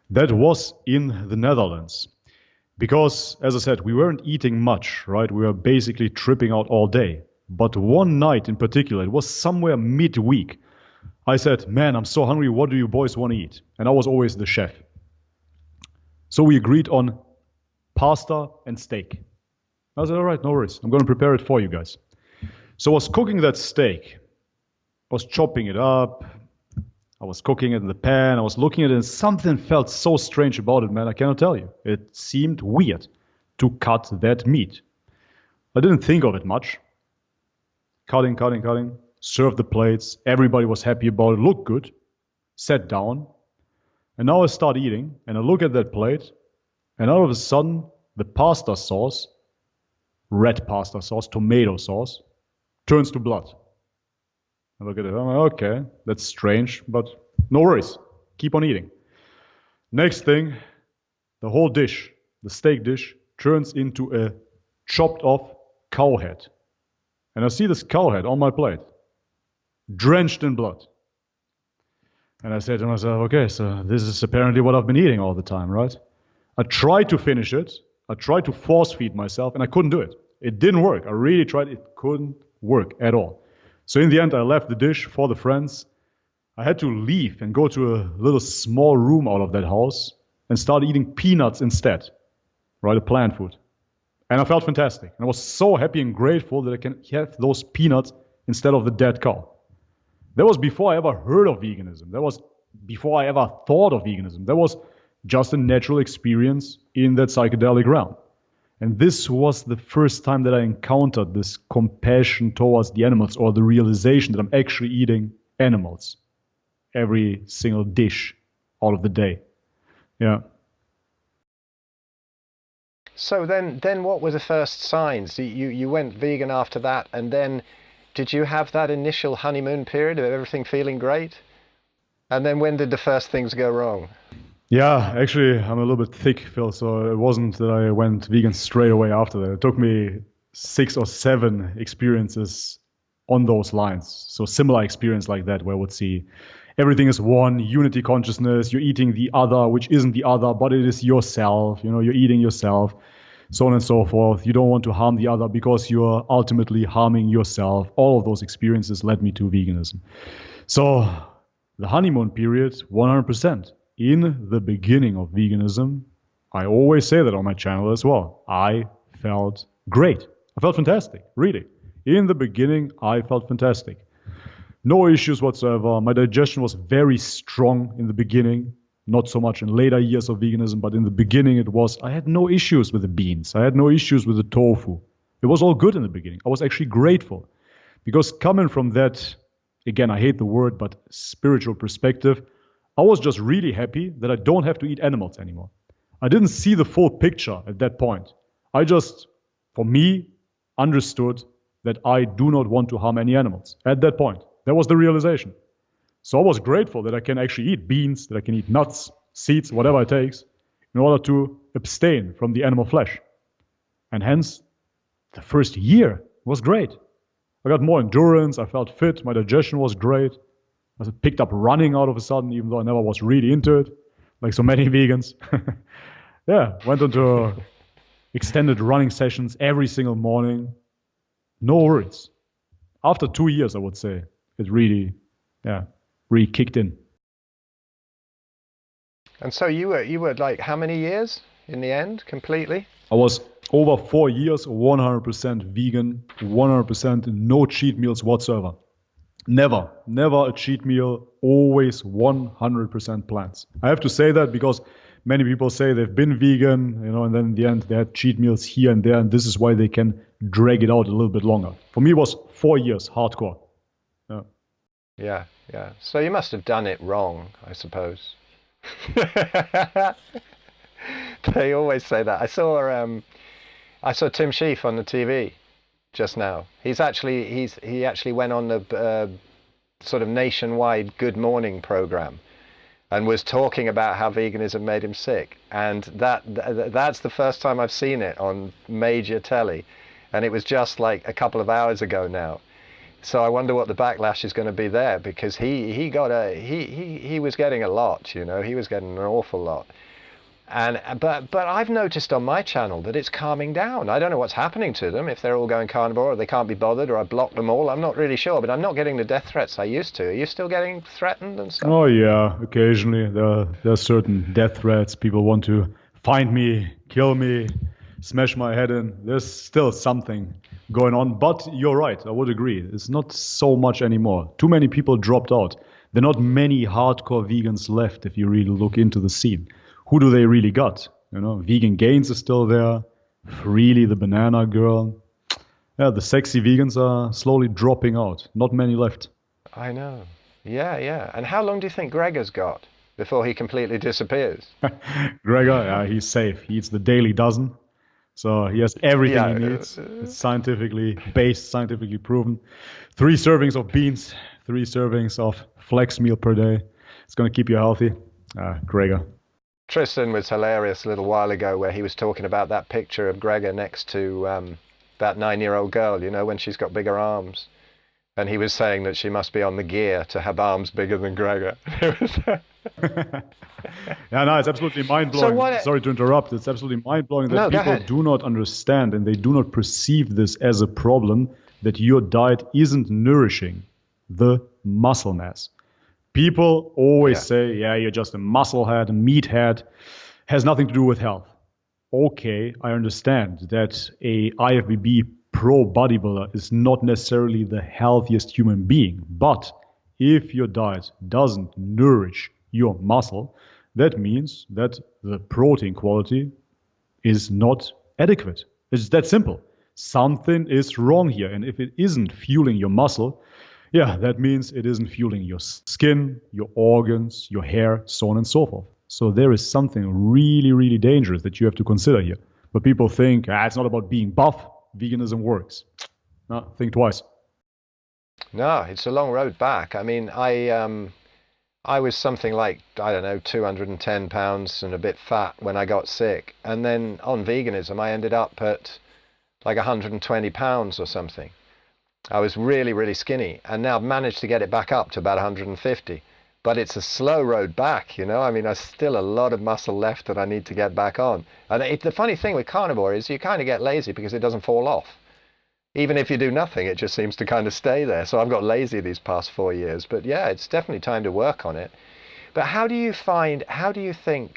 that was in the Netherlands. Because, as I said, we weren't eating much, right? We were basically tripping out all day. But one night in particular, it was somewhere midweek, I said, man, I'm so hungry, what do you boys want to eat? And I was always the chef. So we agreed on pasta and steak. I said, all right, no worries. I'm going to prepare it for you guys. So I was cooking that steak. I was chopping it up. I was cooking it in the pan. I was looking at it and something felt so strange about it, man. I cannot tell you. It seemed weird to cut that meat. I didn't think of it much. Cutting. Served the plates. Everybody was happy about it. Looked good. Sat down. And now I start eating and I look at that plate and all of a sudden the pasta sauce, red pasta sauce, tomato sauce, turns to blood. I look at it, I'm like, okay, that's strange, but no worries. Keep on eating. Next thing, the whole dish, the steak dish, turns into a chopped off cow head. And I see this cow head on my plate, drenched in blood. And I said to myself, okay, so this is apparently what I've been eating all the time, right? I tried to finish it. I tried to force feed myself, and I couldn't do it. It didn't work. I really tried. It couldn't work at all. So in the end, I left the dish for the friends. I had to leave and go to a little small room out of that house and start eating peanuts instead, right? A plant food. And I felt fantastic. And I was so happy and grateful that I can have those peanuts instead of the dead cow. That was before I ever heard of veganism. That was before I ever thought of veganism. That was just a natural experience in that psychedelic realm. And this was the first time that I encountered this compassion towards the animals, or the realization that I'm actually eating animals every single dish out of the day. Yeah. So then what were the first signs? You went vegan after that, and then did you have that initial honeymoon period of everything feeling great? And then when did the first things go wrong? Yeah, actually, I'm a little bit thick, Phil, so it wasn't that I went vegan straight away after that. It took me 6 or 7 experiences on those lines. So similar experience like that, where I would see everything is one, unity consciousness, you're eating the other, which isn't the other, but it is yourself, you're eating yourself, so on and so forth. You don't want to harm the other because you're ultimately harming yourself. All of those experiences led me to veganism. So the honeymoon period, 100%. In the beginning of veganism, I always say that on my channel as well, I felt great. I felt fantastic, really. In the beginning, I felt fantastic. No issues whatsoever. My digestion was very strong in the beginning, not so much in later years of veganism, but in the beginning I had no issues with the beans. I had no issues with the tofu. It was all good in the beginning. I was actually grateful because coming from that, again, I hate the word, but spiritual perspective, I was just really happy that I don't have to eat animals anymore. I didn't see the full picture at that point. I just, for me, understood that I do not want to harm any animals at that point. That was the realization. So I was grateful that I can actually eat beans, that I can eat nuts, seeds, whatever it takes, in order to abstain from the animal flesh. And hence, the first year was great. I got more endurance, I felt fit, my digestion was great. I picked up running out of a sudden, even though I never was really into it, like so many vegans. Yeah, went into extended running sessions every single morning. No worries. After 2 years, I would say, it really kicked in. And so you were like how many years in the end, completely? I was over 4 years, 100% vegan, 100% no cheat meals whatsoever. Never a cheat meal, always 100% plants. I have to say that because many people say they've been vegan, and then in the end they had cheat meals here and there, and this is why they can drag it out a little bit longer. For me, it was 4 years, hardcore. Yeah. So you must have done it wrong, I suppose. They always say that. I saw Tim Sheaf on the TV just now. He actually went on the sort of nationwide Good Morning program and was talking about how veganism made him sick. And that's the first time I've seen it on major telly, and it was just like a couple of hours ago now. So I wonder what the backlash is going to be there, because he was getting a lot, he was getting an awful lot. But I've noticed on my channel that it's calming down. I don't know what's happening to them, if they're all going carnivore or they can't be bothered, or I blocked them all. I'm not really sure, but I'm not getting the death threats I used to. Are you still getting threatened and stuff? Oh yeah, occasionally there are certain death threats. People want to find me, kill me, smash my head in. There's still something going on, but you're right, I would agree. It's not so much anymore. Too many people dropped out. There are not many hardcore vegans left if you really look into the scene. Who do they really got? Vegan Gains is still there. Freely the banana girl. Yeah, the sexy vegans are slowly dropping out. Not many left. I know. Yeah. And how long do you think Gregor's got before he completely disappears? Gregor, he's safe. He eats the daily dozen. So he has everything he needs. It's scientifically based, scientifically proven. 3 servings of beans, 3 servings of flax meal per day. It's going to keep you healthy. Gregor. Tristan was hilarious a little while ago where he was talking about that picture of Gregor next to that 9-year-old girl, when she's got bigger arms. And he was saying that she must be on the gear to have arms bigger than Gregor. Yeah, no, it's absolutely mind-blowing. Sorry to interrupt. It's absolutely mind-blowing that people do not understand and they do not perceive this as a problem, that your diet isn't nourishing the muscle mass. People always say, you're just a musclehead, a meathead, has nothing to do with health. Okay, I understand that a IFBB pro bodybuilder is not necessarily the healthiest human being, but if your diet doesn't nourish your muscle, that means that the protein quality is not adequate. It's that simple. Something is wrong here. And if it isn't fueling your muscle, yeah, that means it isn't fueling your skin, your organs, your hair, so on and so forth. So there is something really, really dangerous that you have to consider here. But people think, it's not about being buff. Veganism works. No, think twice. No, it's a long road back. I mean, I was something like, I don't know, 210 pounds and a bit fat when I got sick. And then on veganism, I ended up at like 120 pounds or something. I was really, really skinny, and now I've managed to get it back up to about 150. But it's a slow road back, you know. I mean, there's still a lot of muscle left that I need to get back on. And the funny thing with carnivore is you kind of get lazy because it doesn't fall off. Even if you do nothing, it just seems to kind of stay there. So I've got lazy these past 4 years. But yeah, it's definitely time to work on it. But how do you think,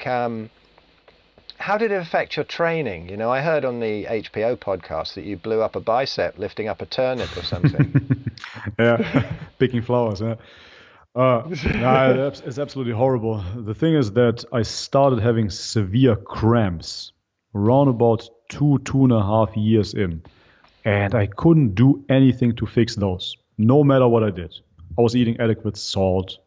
how did it affect your training? You know, I heard on the HBO podcast that you blew up a bicep lifting up a turnip or something. Yeah, picking flowers. Yeah. It's absolutely horrible. The thing is that I started having severe cramps around about 2.5 years in. And I couldn't do anything to fix those, no matter what I did. I was eating adequate salt.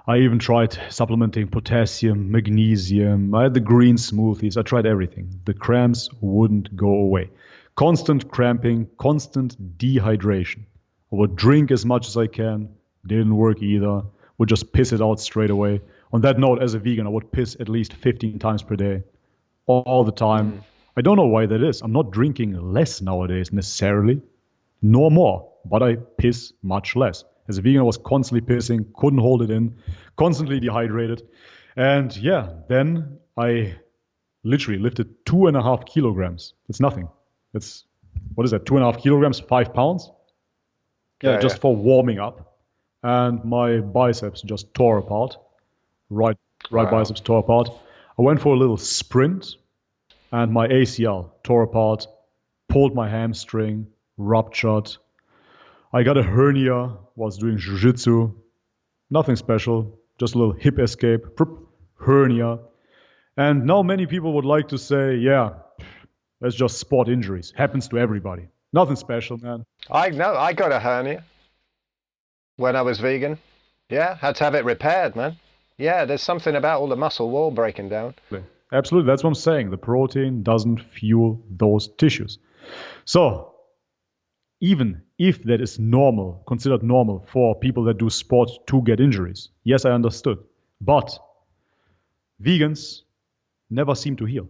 I even tried supplementing potassium, magnesium. I had the green smoothies. I tried everything. The cramps wouldn't go away. Constant cramping, constant dehydration. I would drink as much as I can. Didn't work either. Would just piss it out straight away. On that note, as a vegan, I would piss at least 15 times per day, all the time. I don't know why that is. I'm not drinking less nowadays necessarily, nor more, but I piss much less. As a vegan, I was constantly pissing, couldn't hold it in, constantly dehydrated. And yeah, then I literally lifted 2.5 kilograms. It's nothing. What is that, 2.5 kilograms, 5 pounds? Yeah, just for warming up. And my biceps just tore apart. Right biceps tore apart. I went for a little sprint. And my ACL tore apart, pulled my hamstring, ruptured. I got a hernia whilst doing jiu-jitsu. Nothing special, just a little hip escape, hernia. And now many people would like to say, yeah, that's just sport injuries. Happens to everybody. Nothing special, man. I know, I got a hernia when I was vegan. Yeah, had to have it repaired, man. Yeah, there's something about all the muscle wall breaking down. Absolutely, that's what I'm saying. The protein doesn't fuel those tissues. So, even if that is normal, considered normal for people that do sports to get injuries, yes, I understood. But vegans never seem to heal.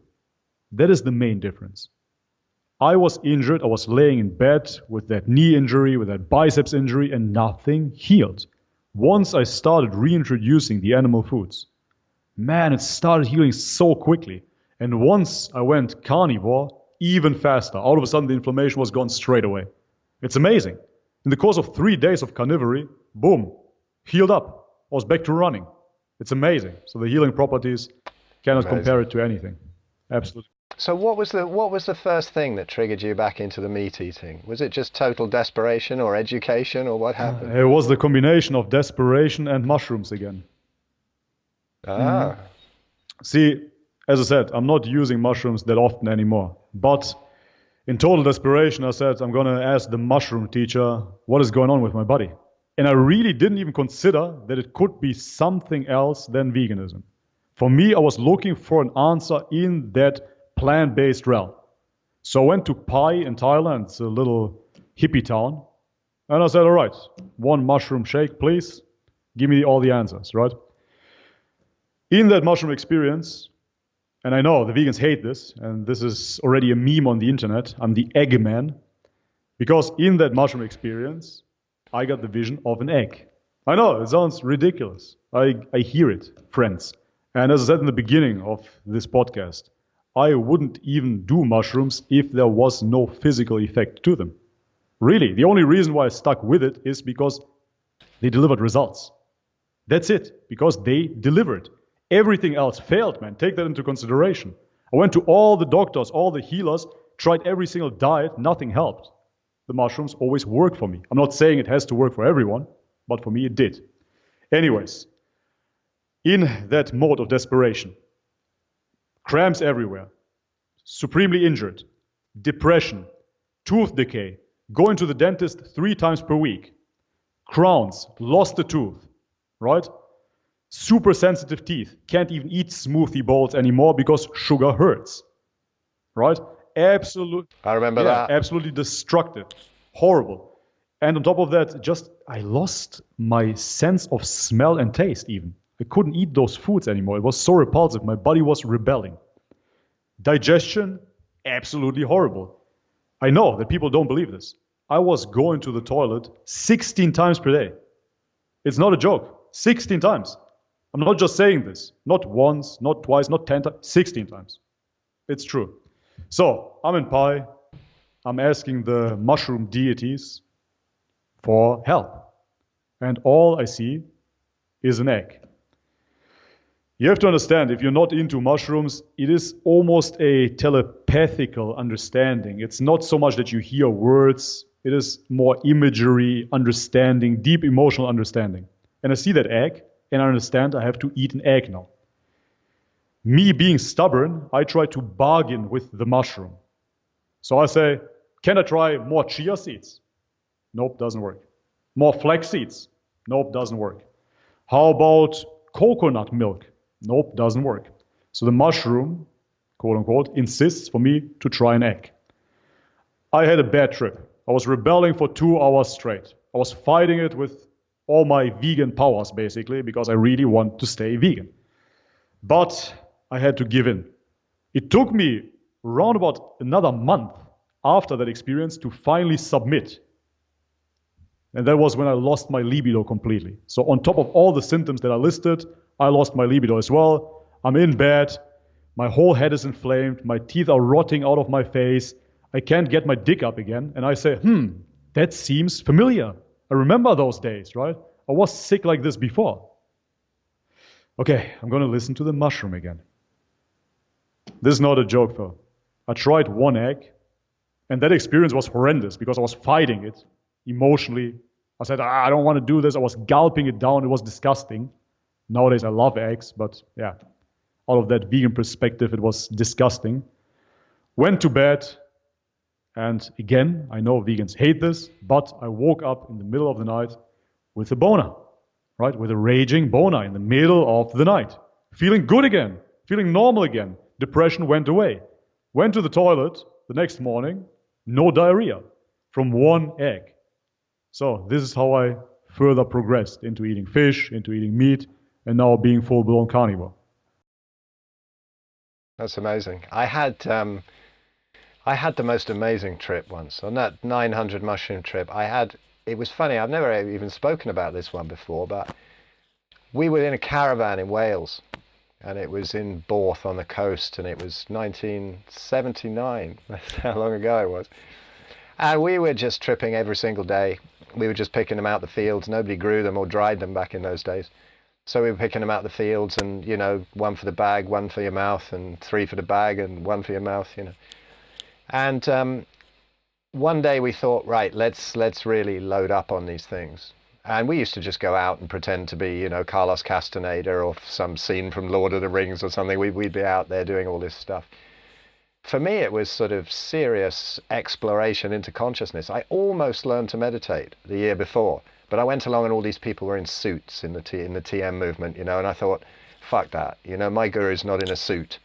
That is the main difference. I was injured, I was laying in bed with that knee injury, with that biceps injury, and nothing healed. Once I started reintroducing the animal foods, man, it started healing so quickly. And once I went carnivore, even faster. All of a sudden, the inflammation was gone straight away. It's amazing. In the course of 3 days of carnivory, boom, healed up. I was back to running. It's amazing. So the healing properties cannot compare it to anything. Absolutely. So what was the first thing that triggered you back into the meat eating? Was it just total desperation or education, or what happened? It was the combination of desperation and mushrooms again. See, as I said, I'm not using mushrooms that often anymore. But in total desperation, I said, I'm going to ask the mushroom teacher what is going on with my body. And I really didn't even consider that it could be something else than veganism. For me, I was looking for an answer in that plant-based realm. So I went to Pai in Thailand. It's a little hippie town. And I said, all right, 1 mushroom shake, please. Give me all the answers, right? In that mushroom experience, and I know the vegans hate this, and this is already a meme on the internet, I'm the egg man, because in that mushroom experience, I got the vision of an egg. I know, it sounds ridiculous. I hear it, friends. And as I said in the beginning of this podcast, I wouldn't even do mushrooms if there was no physical effect to them. Really, the only reason why I stuck with it is because they delivered results. That's it, because they delivered. Everything else failed, man. Take that into consideration. I went to all the doctors, all the healers, tried every single diet, nothing helped. The mushrooms always worked for me. I'm not saying it has to work for everyone, but for me it did. Anyways, in that mode of desperation, cramps everywhere, supremely injured, depression, tooth decay, going to the dentist 3 times per week, crowns, lost a tooth, right? Super sensitive teeth, can't even eat smoothie bowls anymore because sugar hurts, right? Absolute, I remember yeah, that. absolutely destructive, horrible. And on top of that, just I lost my sense of smell and taste even. I couldn't eat those foods anymore. It was so repulsive. My body was rebelling. Digestion, absolutely horrible. I know that people don't believe this. I was going to the toilet 16 times per day. It's not a joke. 16 times. I'm not just saying this. Not once, not twice, not 10 times, 16 times. It's true. So I'm in Pi. I'm asking the mushroom deities for help. And all I see is an egg. You have to understand, if you're not into mushrooms, it is almost a telepathical understanding. It's not so much that you hear words, it is more imagery, understanding, deep emotional understanding. And I see that egg, and I understand I have to eat an egg now. Me being stubborn, I try to bargain with the mushroom. So I say, can I try more chia seeds? Nope, doesn't work. More flax seeds? Nope, doesn't work. How about coconut milk? Nope, doesn't work. So the mushroom, quote unquote, insists for me to try an egg. I had a bad trip. I was rebelling for 2 hours straight. I was fighting it with all my vegan powers, basically, because I really want to stay vegan. But I had to give in. It took me around about another month after that experience to finally submit. And that was when I lost my libido completely. So on top of all the symptoms that I listed, I lost my libido as well. I'm in bed. My whole head is inflamed. My teeth are rotting out of my face. I can't get my dick up again. And I say, that seems familiar. I remember those days, right? I was sick like this before. Okay, I'm going to listen to the mushroom again. This is not a joke, though. I tried 1 egg, and that experience was horrendous because I was fighting it emotionally. I said, I don't want to do this. I was gulping it down. It was disgusting. Nowadays, I love eggs, but yeah, out of that vegan perspective, it was disgusting. Went to bed, and again, I know vegans hate this, but I woke up in the middle of the night with a boner, right? With a raging boner in the middle of the night. Feeling good again, feeling normal again. Depression went away. Went to the toilet the next morning, no diarrhea from 1 egg. So this is how I further progressed into eating fish, into eating meat, and now being full-blown carnivore. That's amazing. I had the most amazing trip once on that 900 mushroom trip. It was funny. I've never even spoken about this one before, but we were in a caravan in Wales, and it was in Borth on the coast, and it was 1979. That's how long ago it was. And we were just tripping every single day. We were just picking them out the fields. Nobody grew them or dried them back in those days. So we were picking them out the fields, and, 1 for the bag, 1 for your mouth, and 3 for the bag, and 1 for your mouth, And one day we thought, right, let's really load up on these things. And we used to just go out and pretend to be, Carlos Castaneda or some scene from Lord of the Rings or something. We'd be out there doing all this stuff. For me, it was sort of serious exploration into consciousness. I almost learned to meditate the year before, but I went along and all these people were in suits in the TM movement, and I thought, fuck that, my guru's not in a suit.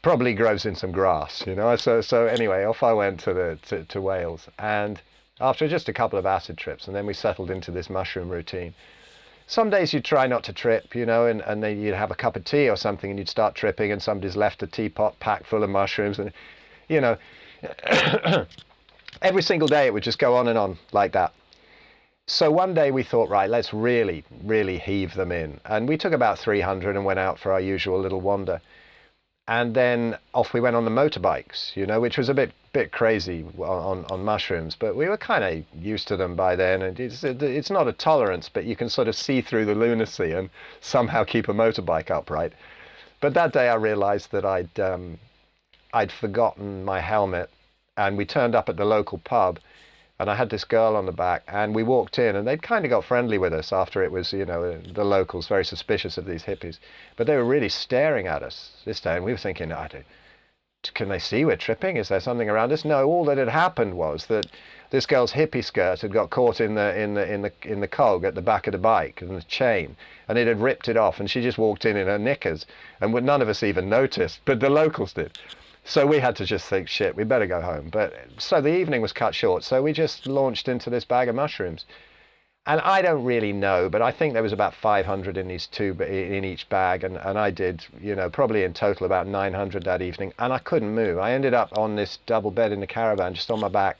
Probably grows in some grass, So anyway, off I went to Wales, and after just a couple of acid trips, and then we settled into this mushroom routine. Some days you'd try not to trip, and then you'd have a cup of tea or something and you'd start tripping, and somebody's left a teapot packed full of mushrooms, and, every single day it would just go on and on like that. So one day we thought, right, let's really, really heave them in. And we took about 300 and went out for our usual little wander. And then off we went on the motorbikes, which was a bit crazy on mushrooms, but we were kind of used to them by then. And it's not a tolerance, but you can sort of see through the lunacy and somehow keep a motorbike upright. But that day I realized that I'd forgotten my helmet, and we turned up at the local pub, and I had this girl on the back, and we walked in, and they'd kind of got friendly with us after it was, the locals, very suspicious of these hippies. But they were really staring at us this day, and we were thinking, can they see we're tripping? Is there something around us? No, all that had happened was that this girl's hippie skirt had got caught in the cog at the back of the bike and the chain, and it had ripped it off, and she just walked in her knickers, and none of us even noticed, but the locals did. So we had to just think, shit, we better go home. But so the evening was cut short, so we just launched into this bag of mushrooms. And I don't really know, but I think there was about 500 in each bag, and I did, probably in total about 900 that evening, and I couldn't move. I ended up on this double bed in the caravan, just on my back,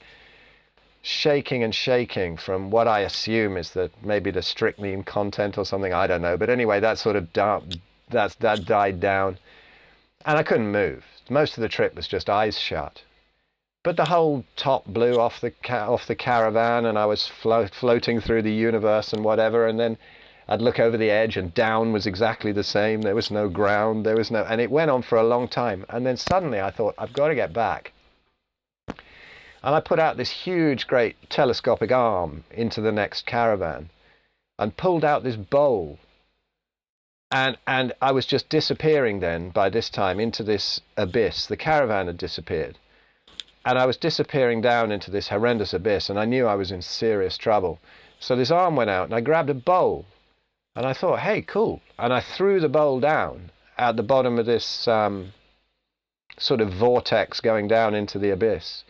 shaking and shaking from what I assume is maybe the strychnine content or something, I don't know. But anyway, that sort of that died down, and I couldn't move. Most of the trip was just eyes shut. But the whole top blew off the caravan, and I was floating through the universe and whatever, and then I'd look over the edge and down was exactly the same. There was no ground, and it went on for a long time. And then suddenly I thought, I've got to get back. And I put out this huge, great telescopic arm into the next caravan and pulled out this bowl. And I was just disappearing then, by this time, into this abyss. The caravan had disappeared. And I was disappearing down into this horrendous abyss, and I knew I was in serious trouble. So this arm went out, and I grabbed a bowl. And I thought, hey, cool. And I threw the bowl down at the bottom of this sort of vortex going down into the abyss.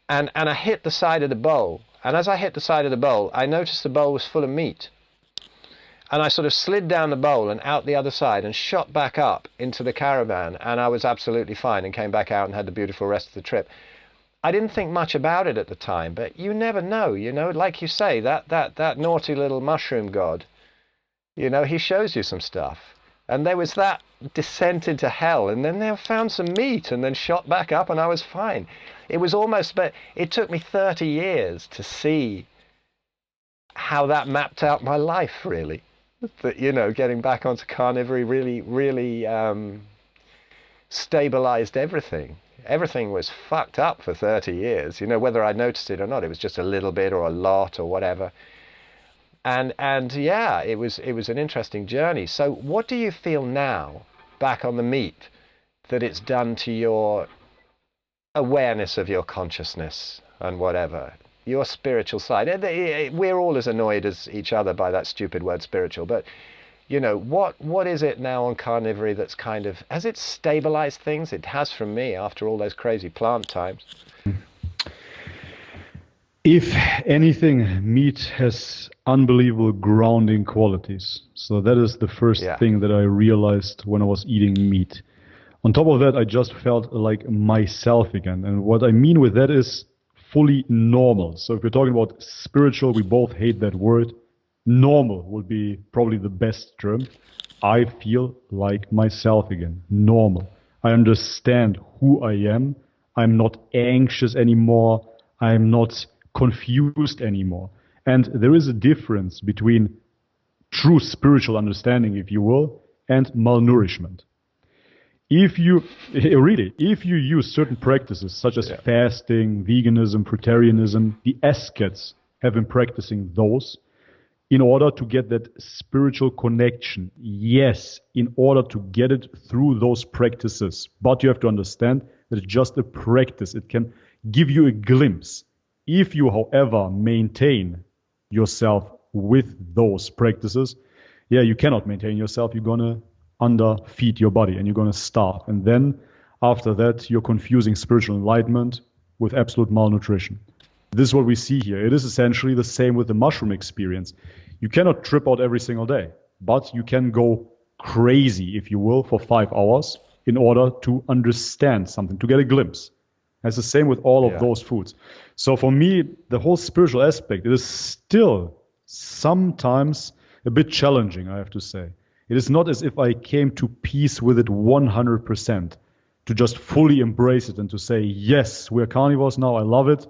And I hit the side of the bowl. And as I hit the side of the bowl, I noticed the bowl was full of meat. And I sort of slid down the bowl and out the other side and shot back up into the caravan, and I was absolutely fine and came back out and had the beautiful rest of the trip. I didn't think much about it at the time, but you never know, like you say, that naughty little mushroom god, he shows you some stuff. And there was that descent into hell, and then they found some meat and then shot back up, and I was fine. It was almost, but it took me 30 years to see how that mapped out my life, really. That, getting back onto carnivore really stabilized everything. Everything was fucked up for 30 years, whether I noticed it or not. It was just a little bit or a lot or whatever. And yeah, it was an interesting journey. So what do you feel now, back on the meat, that it's done to your awareness of your consciousness and whatever? Your spiritual side. We're all as annoyed as each other by that stupid word spiritual, but what is it now on carnivore that's kind of, has it stabilized things? It has from me after all those crazy plant times. If anything, meat has unbelievable grounding qualities. So that is the first thing that I realized when I was eating meat. On top of that, I just felt like myself again. And what I mean with that is fully normal. So if we're talking about spiritual, we both hate that word. Normal would be probably the best term. I feel like myself again. Normal. I understand who I am. I'm not anxious anymore. I'm not confused anymore. And there is a difference between true spiritual understanding, if you will, and malnourishment. If you use certain practices such as fasting, veganism, fruitarianism, the Escots have been practicing those in order to get that spiritual connection. Yes, in order to get it through those practices. But you have to understand that it's just a practice. It can give you a glimpse. If you, however, maintain yourself with those practices, you cannot maintain yourself. You're going to underfeed your body and you're going to starve. And then after that, you're confusing spiritual enlightenment with absolute malnutrition. This is what we see here. It is essentially the same with the mushroom experience. You cannot trip out every single day, but you can go crazy, if you will, for 5 hours in order to understand something, to get a glimpse. It's the same with all of those foods. So for me, the whole spiritual aspect, it is still sometimes a bit challenging, I have to say. It is not as if I came to peace with it 100%, to just fully embrace it and to say, yes, we're carnivores now, I love it.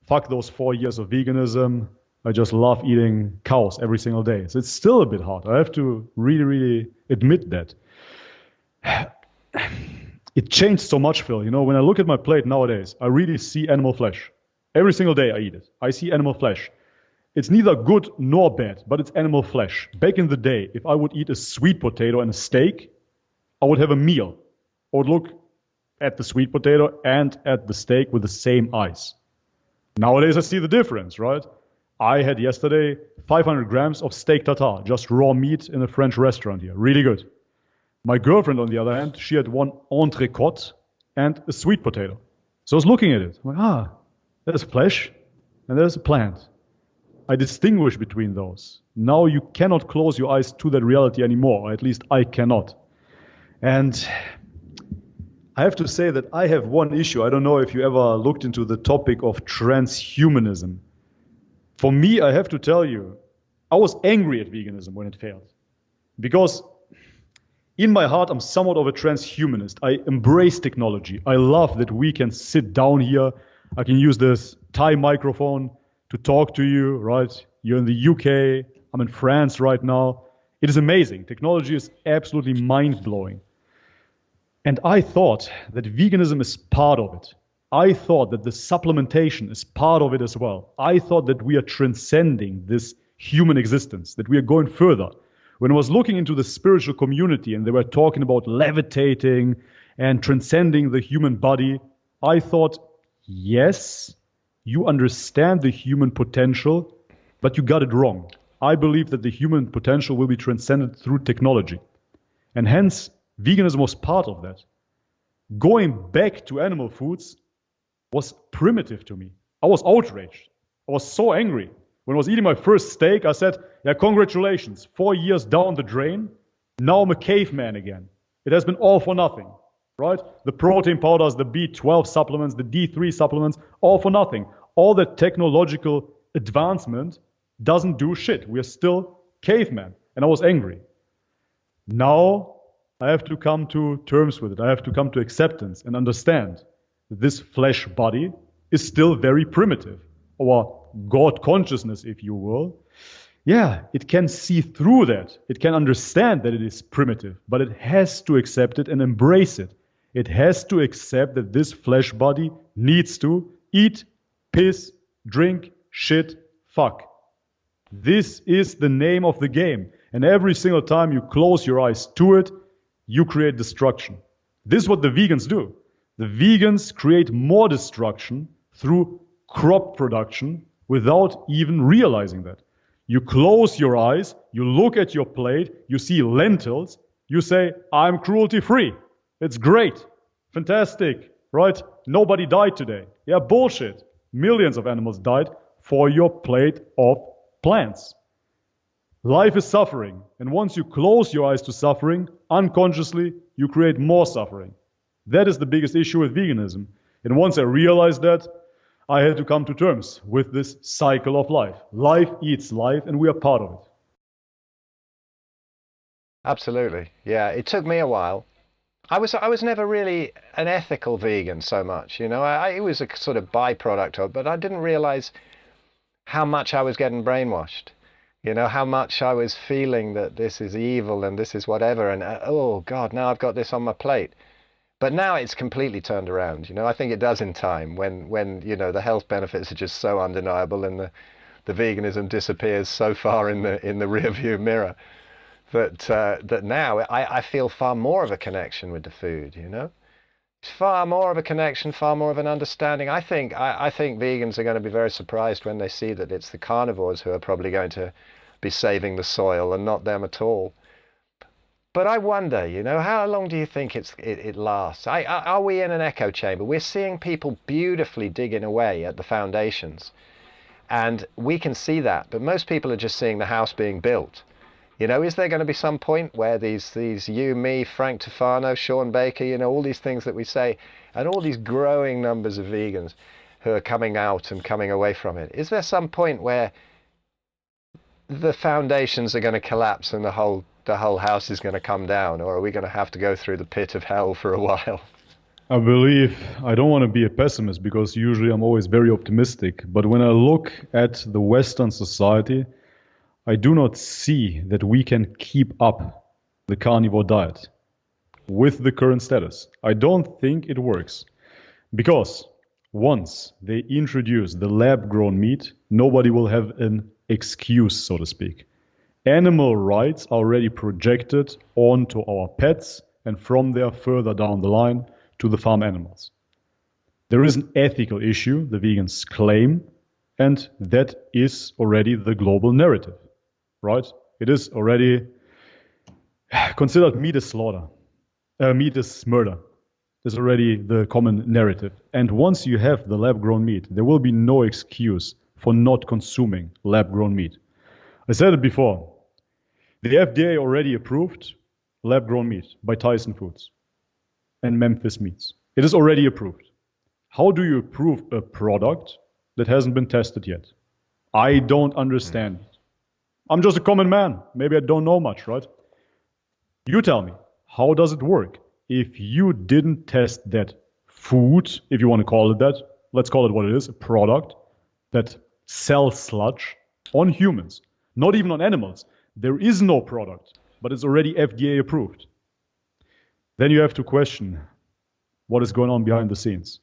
Fuck those 4 years of veganism. I just love eating cows every single day. So it's still a bit hard. I have to really, really admit that. It changed so much, Phil. When I look at my plate nowadays, I really see animal flesh. Every single day I eat it. I see animal flesh. It's neither good nor bad, but it's animal flesh. Back in the day, if I would eat a sweet potato and a steak, I would have a meal. I would look at the sweet potato and at the steak with the same eyes. Nowadays, I see the difference, right? I had yesterday 500 grams of steak tartare, just raw meat in a French restaurant here. Really good. My girlfriend, on the other hand, she had one entrecôte and a sweet potato. So I was looking at it. I'm like, there's flesh and there's a plant. I distinguish between those. Now you cannot close your eyes to that reality anymore, or at least I cannot. And I have to say that I have one issue. I don't know if you ever looked into the topic of transhumanism. For me, I have to tell you, I was angry at veganism when it failed. Because in my heart, I'm somewhat of a transhumanist. I embrace technology. I love that we can sit down here. I can use this Thai microphone to talk to you, right? You're in the UK. I'm in France right now. It is amazing. Technology is absolutely mind-blowing. And I thought that veganism is part of it. I thought that the supplementation is part of it as well. I thought that we are transcending this human existence, that we are going further. When I was looking into the spiritual community and they were talking about levitating and transcending the human body, I thought, yes, you understand the human potential, but you got it wrong. I believe that the human potential will be transcended through technology. And hence, veganism was part of that. Going back to animal foods was primitive to me. I was outraged. I was so angry. When I was eating my first steak, I said, yeah, congratulations, 4 years down the drain, now I'm a caveman again. It has been all for nothing, right? The protein powders, the B12 supplements, the D3 supplements, all for nothing. All that technological advancement doesn't do shit. We are still cavemen. And I was angry. Now I have to come to terms with it. I have to come to acceptance and understand that this flesh body is still very primitive. Or God consciousness, if you will. Yeah, it can see through that. It can understand that it is primitive, but it has to accept it and embrace it. It has to accept that this flesh body needs to eat, piss, drink, shit, fuck. This is the name of the game. And every single time you close your eyes to it, you create destruction. This is what the vegans do. The vegans create more destruction through crop production without even realizing that. You close your eyes, you look at your plate, you see lentils, you say, I'm cruelty-free. It's great. Fantastic, right? Nobody died today. Yeah, bullshit. Millions of animals died for your plate of plants. Life is suffering, and once you close your eyes to suffering, unconsciously, you create more suffering. That is the biggest issue with veganism. And once I realized that, I had to come to terms with this cycle of life. Life eats life, and we are part of it. Absolutely. Yeah, it took me a while. I was never really an ethical vegan so much, you know. It was a sort of byproduct of, but I didn't realize how much I was getting brainwashed. You know, how much I was feeling that this is evil and this is whatever, and oh God, now I've got this on my plate. But now it's completely turned around. You know, I think it does in time when you know the health benefits are just so undeniable and the veganism disappears so far in the rear view mirror that now I feel far more of a connection with the food. You know, it's far more of a connection, far more of an understanding. I think vegans are going to be very surprised when they see that it's the carnivores who are probably going to be saving the soil and not them at all. But I wonder, you know, how long do you think it lasts? Are we in an echo chamber? We're seeing people beautifully digging away at the foundations, and we can see that. But most people are just seeing the house being built. You know, is there going to be some point where these you, me, Frank Tufano, Sean Baker, you know, all these things that we say, and all these growing numbers of vegans who are coming out and coming away from it, is there some point where the foundations are going to collapse and the whole house is going to come down, or are we going to have to go through the pit of hell for a while? I believe, I don't want to be a pessimist because usually I'm always very optimistic, but when I look at the Western society, I do not see that we can keep up the carnivore diet with the current status. I don't think it works because once they introduce the lab-grown meat, nobody will have an excuse, so to speak. Animal rights are already projected onto our pets and from there further down the line to the farm animals. There is an ethical issue, the vegans claim, and that is already the global narrative, right? It is already considered meat is slaughter, meat is murder. Is already the common narrative. And once you have the lab-grown meat, there will be no excuse for not consuming lab-grown meat. I said it before. The FDA already approved lab-grown meat by Tyson Foods and Memphis Meats. It is already approved. How do you approve a product that hasn't been tested yet? I don't understand. I'm just a common man. Maybe I don't know much, right? You tell me, how does it work? If you didn't test that food, if you want to call it that, let's call it what it is, a product that sells sludge on humans, not even on animals. There is no product, but it's already FDA approved. Then you have to question what is going on behind the scenes.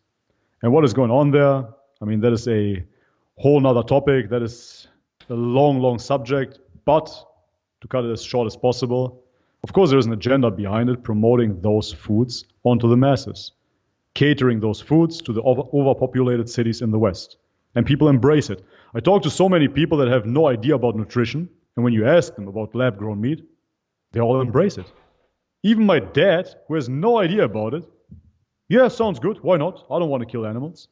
And what is going on there, I mean, that is a whole nother topic. That is a long, long subject, but to cut it as short as possible, of course, there is an agenda behind it, promoting those foods onto the masses, catering those foods to the overpopulated cities in the West. And people embrace it. I talk to so many people that have no idea about nutrition, and when you ask them about lab-grown meat, they all embrace it. Even my dad, who has no idea about it, yeah, sounds good, why not? I don't want to kill animals.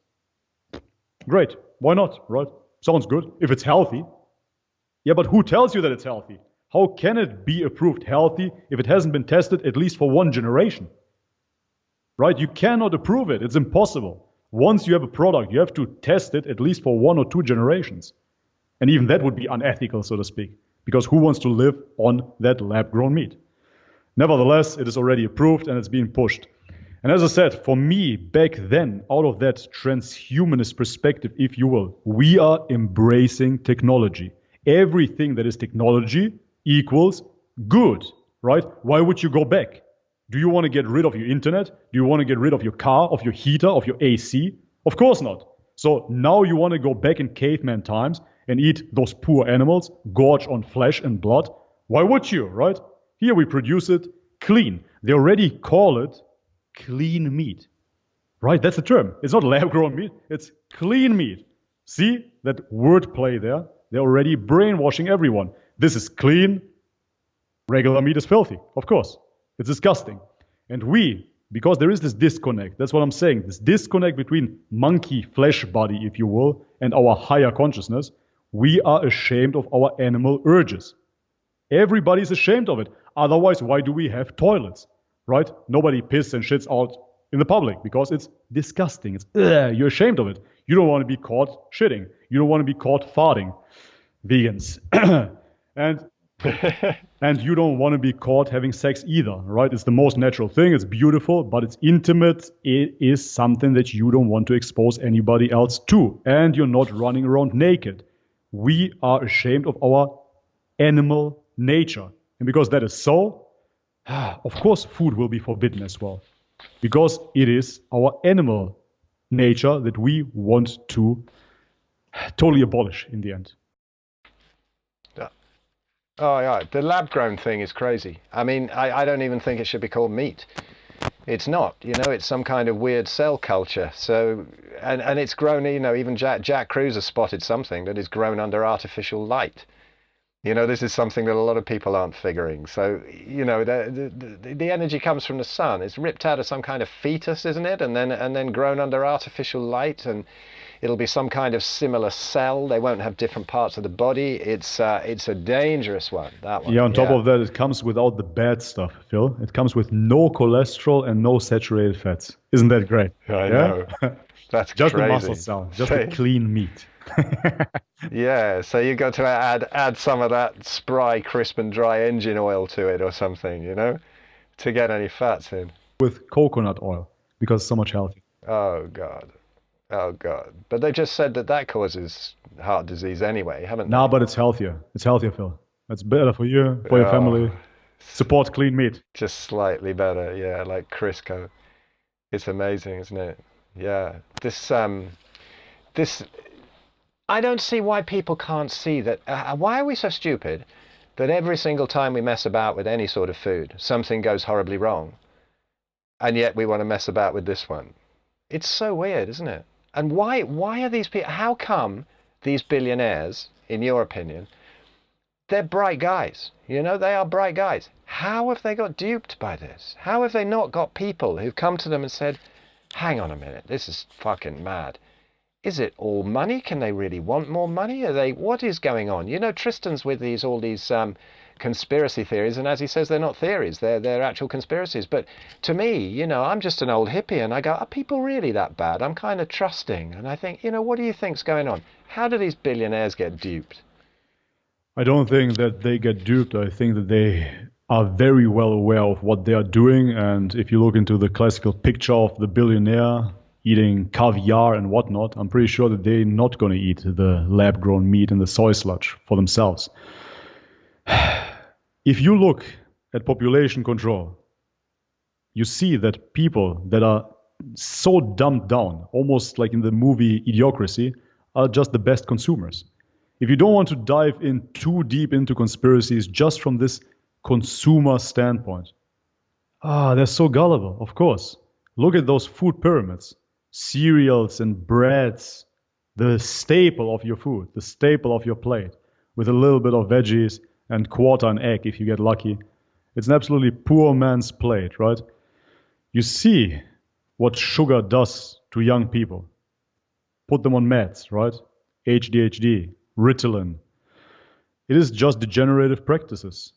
Great, why not, right? Sounds good, if it's healthy. Yeah, but who tells you that it's healthy? How can it be approved healthy if it hasn't been tested at least for one generation? Right? You cannot approve it. It's impossible. Once you have a product, you have to test it at least for 1 or 2 generations. And even that would be unethical, so to speak, because who wants to live on that lab-grown meat? Nevertheless, it is already approved and it's being pushed. And as I said, for me, back then, out of that transhumanist perspective, if you will, we are embracing technology. Everything that is technology equals good, right? Why would you go back? Do you want to get rid of your internet? Do you want to get rid of your car, of your heater, of your AC? Of course not. So now you want to go back in caveman times and eat those poor animals, gorge on flesh and blood? Why would you, right? Here we produce it clean. They already call it clean meat, right? That's the term. It's not lab-grown meat. It's clean meat. See that wordplay there? They're already brainwashing everyone. This is clean. Regular meat is filthy, of course. It's disgusting. And we, because there is this disconnect, that's what I'm saying, this disconnect between monkey flesh body, if you will, and our higher consciousness, we are ashamed of our animal urges. Everybody's ashamed of it. Otherwise, why do we have toilets, right? Nobody pisses and shits out in the public because it's disgusting. It's, you're ashamed of it. You don't want to be caught shitting. You don't want to be caught farting. Vegans. And you don't want to be caught having sex either, right? It's the most natural thing. It's beautiful, but it's intimate. It is something that you don't want to expose anybody else to. And you're not running around naked. We are ashamed of our animal nature. And because that is so, of course, food will be forbidden as well. Because it is our animal nature that we want to totally abolish in the end. Oh, yeah. The lab-grown thing is crazy. I mean, I don't even think it should be called meat. It's not. You know, it's some kind of weird cell culture. So, and it's grown, you know, even Jack Cruz has spotted something that is grown under artificial light. You know, this is something that a lot of people aren't figuring. So, you know, the energy comes from the sun. It's ripped out of some kind of fetus, isn't it? And then grown under artificial light, and it'll be some kind of similar cell. They won't have different parts of the body. It's a dangerous one, that one. Yeah, on top of that, it comes without the bad stuff, Phil. It comes with no cholesterol and no saturated fats. Isn't that great? I know. That's just crazy. a muscle cell, just a clean meat. Yeah, so you got to add some of that spry, crisp and dry engine oil to it or something, you know, to get any fats in. With coconut oil, because it's so much healthier. Oh, God. Oh, God. But they just said that causes heart disease anyway, haven't they? No, but it's healthier. It's healthier, Phil. It's better for you, for your family. Support clean meat. Just slightly better, yeah, like Crisco. It's amazing, isn't it? Yeah. This, I don't see why people can't see that. Why are we so stupid that every single time we mess about with any sort of food, something goes horribly wrong? and yet we want to mess about with this one. It's so weird, isn't it? And why are these people, how come these billionaires, in your opinion, they're bright guys, they are bright guys. How have they got duped by this? How have they not got people who've come to them and said, hang on a minute, this is fucking mad. Is it all money? Can they really want more money? What is going on? Tristan's with all these conspiracy theories, and as he says, they're not theories, they're actual conspiracies. But to me, I'm just an old hippie, and I go, are people really that bad? I'm kind of trusting, and I think, what do you think's going on? How do these billionaires get duped? I don't think that they get duped. I think that they are very well aware of what they are doing, and if you look into the classical picture of the billionaire eating caviar and whatnot, I'm pretty sure that they're not going to eat the lab-grown meat and the soy sludge for themselves. If you look at population control, you see that people that are so dumbed down, almost like in the movie Idiocracy, are just the best consumers. If you don't want to dive in too deep into conspiracies just from this consumer standpoint, they're so gullible, of course. Look at those food pyramids. Cereals and breads, the staple of your food, the staple of your plate, with a little bit of veggies and quarter an egg if you get lucky. It's an absolutely poor man's plate, right? You see what sugar does to young people. Put them on meds, right? ADHD, Ritalin. It is just degenerative practices.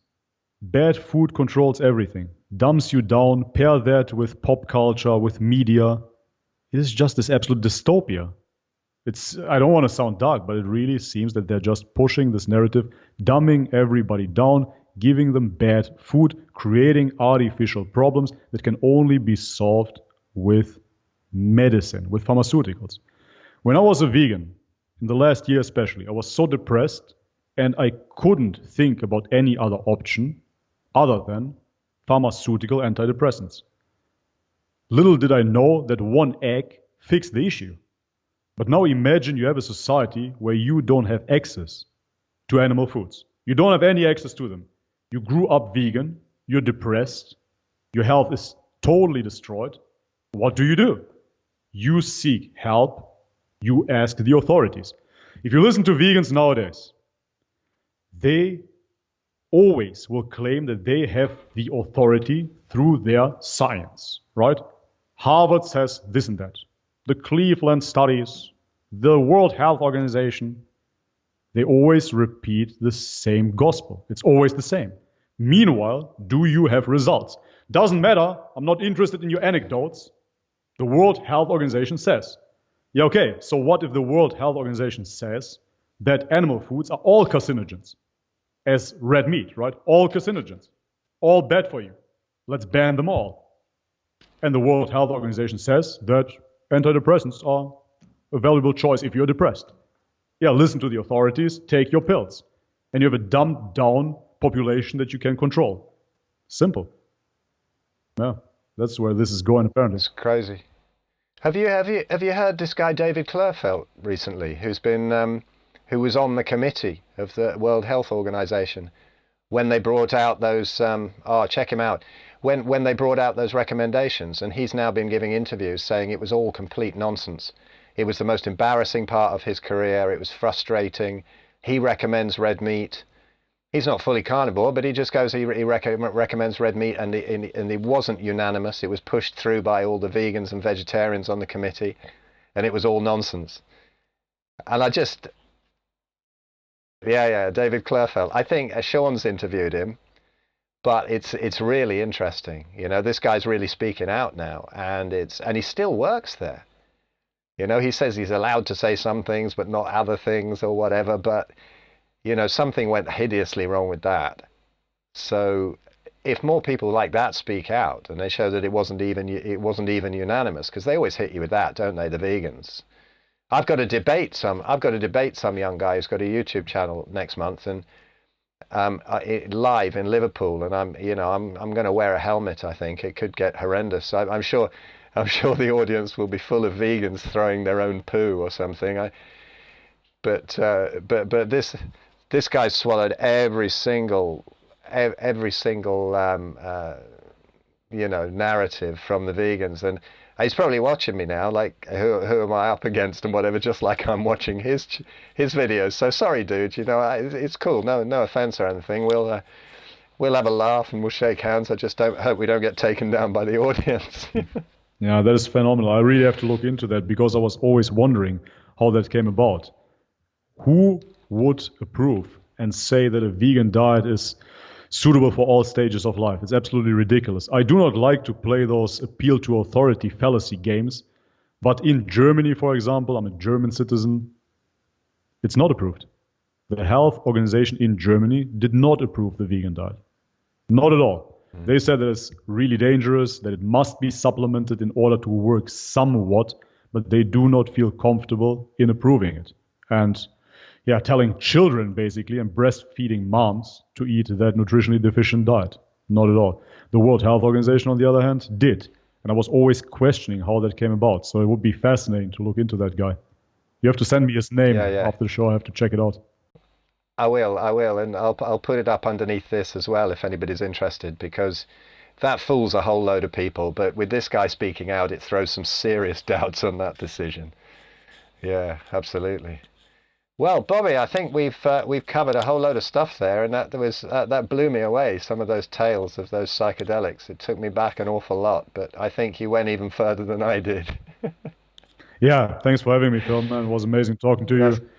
Bad food controls everything, dumbs you down, pair that with pop culture, with media. It is just this absolute dystopia. I don't want to sound dark, but it really seems that they're just pushing this narrative, dumbing everybody down, giving them bad food, creating artificial problems that can only be solved with medicine, with pharmaceuticals. When I was a vegan, in the last year especially, I was so depressed and I couldn't think about any other option other than pharmaceutical antidepressants. Little did I know that one egg fixed the issue. But now imagine you have a society where you don't have access to animal foods. You don't have any access to them. You grew up vegan, you're depressed, your health is totally destroyed. What do? You seek help, you ask the authorities. If you listen to vegans nowadays, they always will claim that they have the authority through their science, right? Harvard says this and that. The Cleveland studies, the World Health Organization, they always repeat the same gospel. It's always the same. Meanwhile, do you have results? Doesn't matter. I'm not interested in your anecdotes. The World Health Organization says. Yeah, okay, so what if the World Health Organization says that animal foods are all carcinogens? As red meat, right? All carcinogens. All bad for you. Let's ban them all. And the World Health Organization says that antidepressants are a valuable choice if you're depressed. Yeah, listen to the authorities, take your pills. And you have a dumbed down population that you can control. Simple. Yeah, that's where this is going apparently. It's crazy. Have you heard this guy David Klurfeld recently, who was on the committee of the World Health Organization when they brought out those check him out. When they brought out those recommendations, and he's now been giving interviews saying it was all complete nonsense. It was the most embarrassing part of his career. It was frustrating. He recommends red meat. He's not fully carnivore, but he just goes, he recommends red meat, and it wasn't unanimous. It was pushed through by all the vegans and vegetarians on the committee, and it was all nonsense. And David Klurfeld. I think Sean's interviewed him, but it's really interesting. This guy's really speaking out now, and he still works there. He says he's allowed to say some things, but not other things or whatever. But something went hideously wrong with that. So if more people like that speak out, and they show that it wasn't even unanimous, because they always hit you with that, don't they, the vegans? I've got to debate some young guy who's got a YouTube channel next month, and live in Liverpool, and I'm going to wear a helmet. I think it could get horrendous. I'm sure the audience will be full of vegans throwing their own poo or something. But this guy's swallowed every single narrative from the vegans. And he's probably watching me now, like, who am I up against and whatever, just like I'm watching his videos. So sorry, dude, it's cool. No offense or anything. We'll have a laugh and we'll shake hands. I just hope we don't get taken down by the audience. Yeah, that is phenomenal. I really have to look into that because I was always wondering how that came about. Who would approve and say that a vegan diet is suitable for all stages of life? It's absolutely ridiculous. I do not like to play those appeal to authority fallacy games, but in Germany, for example, I'm a German citizen, it's not approved. The health organization in Germany did not approve the vegan diet. Not at all. They said that it's really dangerous, that it must be supplemented in order to work somewhat, but they do not feel comfortable in approving it. And telling children basically and breastfeeding moms to eat that nutritionally deficient diet. Not at all. The World Health Organization, on the other hand, did. And I was always questioning how that came about. So it would be fascinating to look into that guy. You have to send me his name after the show. I have to check it out. I will, and I'll put it up underneath this as well if anybody's interested, because that fools a whole load of people. But with this guy speaking out, it throws some serious doubts on that decision. Yeah, absolutely. Well, Bobby, I think we've covered a whole load of stuff there, and that blew me away. Some of those tales of those psychedelics. It took me back an awful lot, but I think you went even further than I did. Yeah, thanks for having me, Phil. Man, it was amazing talking to you.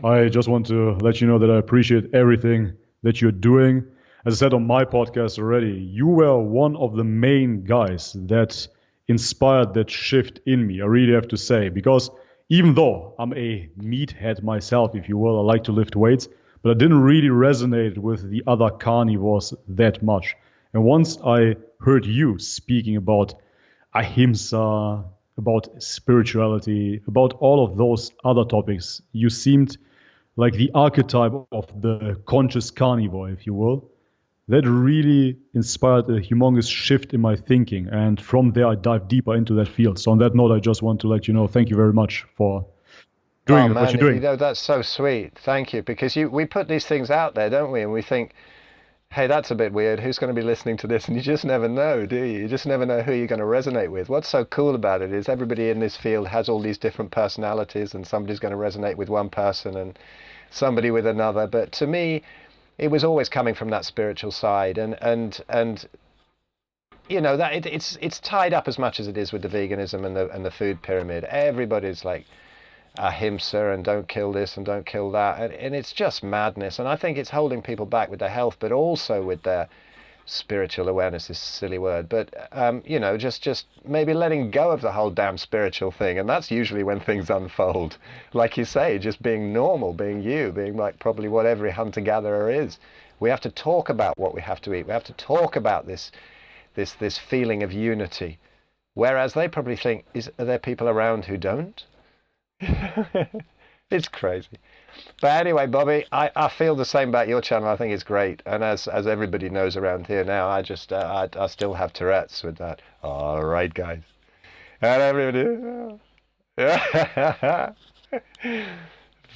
I just want to let you know that I appreciate everything that you're doing. As I said on my podcast already, you were one of the main guys that inspired that shift in me, I really have to say, because even though I'm a meathead myself, if you will, I like to lift weights, but I didn't really resonate with the other carnivores that much. And once I heard you speaking about ahimsa, about spirituality, about all of those other topics, you seemed like the archetype of the conscious carnivore, if you will. That really inspired a humongous shift in my thinking. And from there, I dived deeper into that field. So on that note, I just want to let you know, thank you very much for doing what you're doing. That's so sweet. Thank you. Because we put these things out there, don't we? And we think, hey, that's a bit weird. Who's going to be listening to this? And you just never know, do you? You just never know who you're going to resonate with. What's so cool about it is everybody in this field has all these different personalities, and somebody's going to resonate with one person and somebody with another. But to me, it was always coming from that spiritual side, and that it's tied up as much as it is with the veganism and the food pyramid. Everybody's like ahimsa and don't kill this and don't kill that, and it's just madness. And I think it's holding people back with their health, but also with their spiritual awareness is a silly word, but just maybe letting go of the whole damn spiritual thing. And that's usually when things unfold, like you say, just being normal, being you, being like probably what every hunter-gatherer is. We have to talk about what we have to eat. We have to talk about this feeling of unity, whereas they probably think, are there people around who don't? It's crazy. But anyway, Bobby, I feel the same about your channel. I think it's great, and as everybody knows around here now, I just I still have Tourette's with that. All right, guys, and everybody, yeah.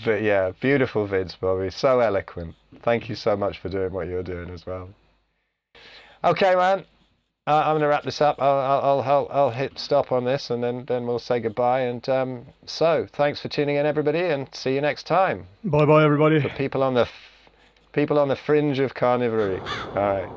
But yeah, beautiful vids, Bobby. So eloquent. Thank you so much for doing what you're doing as well. Okay, man. I'm going to wrap this up. I'll hit stop on this, and then we'll say goodbye. And so, thanks for tuning in, everybody, and see you next time. Bye bye, everybody. For people on the fringe of carnivory. All right.